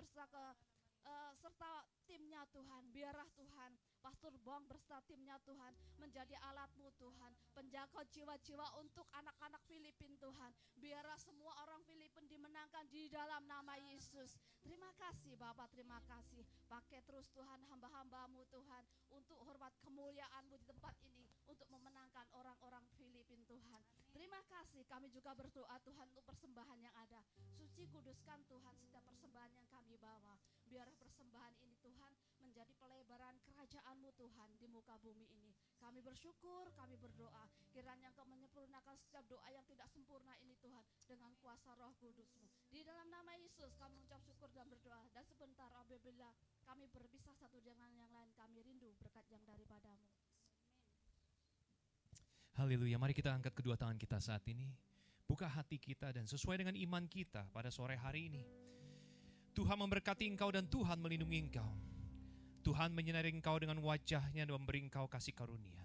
serta timnya Tuhan. Biarlah Tuhan Pastor Bong beserta timnya Tuhan menjadi alat-Mu Tuhan, penjaga jiwa-jiwa untuk anak-anak Filipin Tuhan. Biarlah semua orang Filipin dimenangkan di dalam nama Yesus. Terima kasih Bapak, terima kasih. Pakai terus Tuhan hamba-hamba-Mu Tuhan untuk hormat kemuliaan-Mu di tempat ini, untuk memenangkan orang-orang Filipin Tuhan. Terima kasih, kami juga berdoa Tuhan untuk persembahan yang ada. Suci kuduskan Tuhan setiap persembahan yang kami bawa. Biarlah persembahan ini Tuhan menjadi pelebaran kerajaan-Mu Tuhan di muka bumi ini. Kami bersyukur, kami berdoa, kiranya Engkau menyempurnakan setiap doa yang tidak sempurna ini Tuhan dengan kuasa Roh Kudus-Mu. Di dalam nama Yesus kami mengucap syukur dan berdoa. Dan sebentar apabila kami berpisah satu dengan yang lain, kami rindu berkat yang daripada-Mu. Haleluya, mari kita angkat kedua tangan kita saat ini. Buka hati kita dan sesuai dengan iman kita pada sore hari ini. Tuhan memberkati engkau dan Tuhan melindungi engkau. Tuhan menyinari engkau dengan wajahnya dan memberi engkau kasih karunia.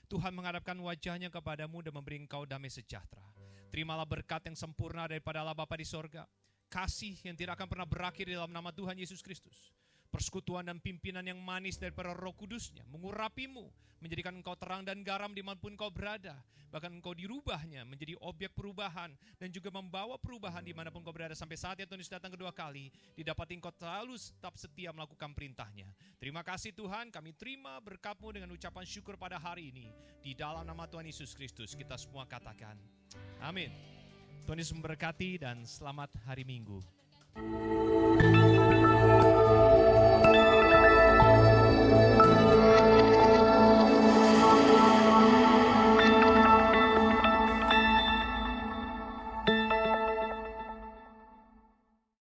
Tuhan menghadapkan wajahnya kepadamu dan memberi engkau damai sejahtera. Terimalah berkat yang sempurna daripada Allah Bapa di sorga. Kasih yang tidak akan pernah berakhir dalam nama Tuhan Yesus Kristus. Persekutuan dan pimpinan yang manis daripada Roh Kudus-Nya mengurapimu, menjadikan engkau terang dan garam dimanapun engkau berada. Bahkan engkau dirubahnya menjadi objek perubahan dan juga membawa perubahan dimanapun engkau berada sampai saat Tuhan Yesus datang kedua kali. Didapati engkau selalu tetap setia melakukan perintahnya. Terima kasih Tuhan, kami terima berkat-Mu dengan ucapan syukur pada hari ini. Di dalam nama Tuhan Yesus Kristus kita semua katakan amin. Tuhan Yesus memberkati dan selamat hari Minggu.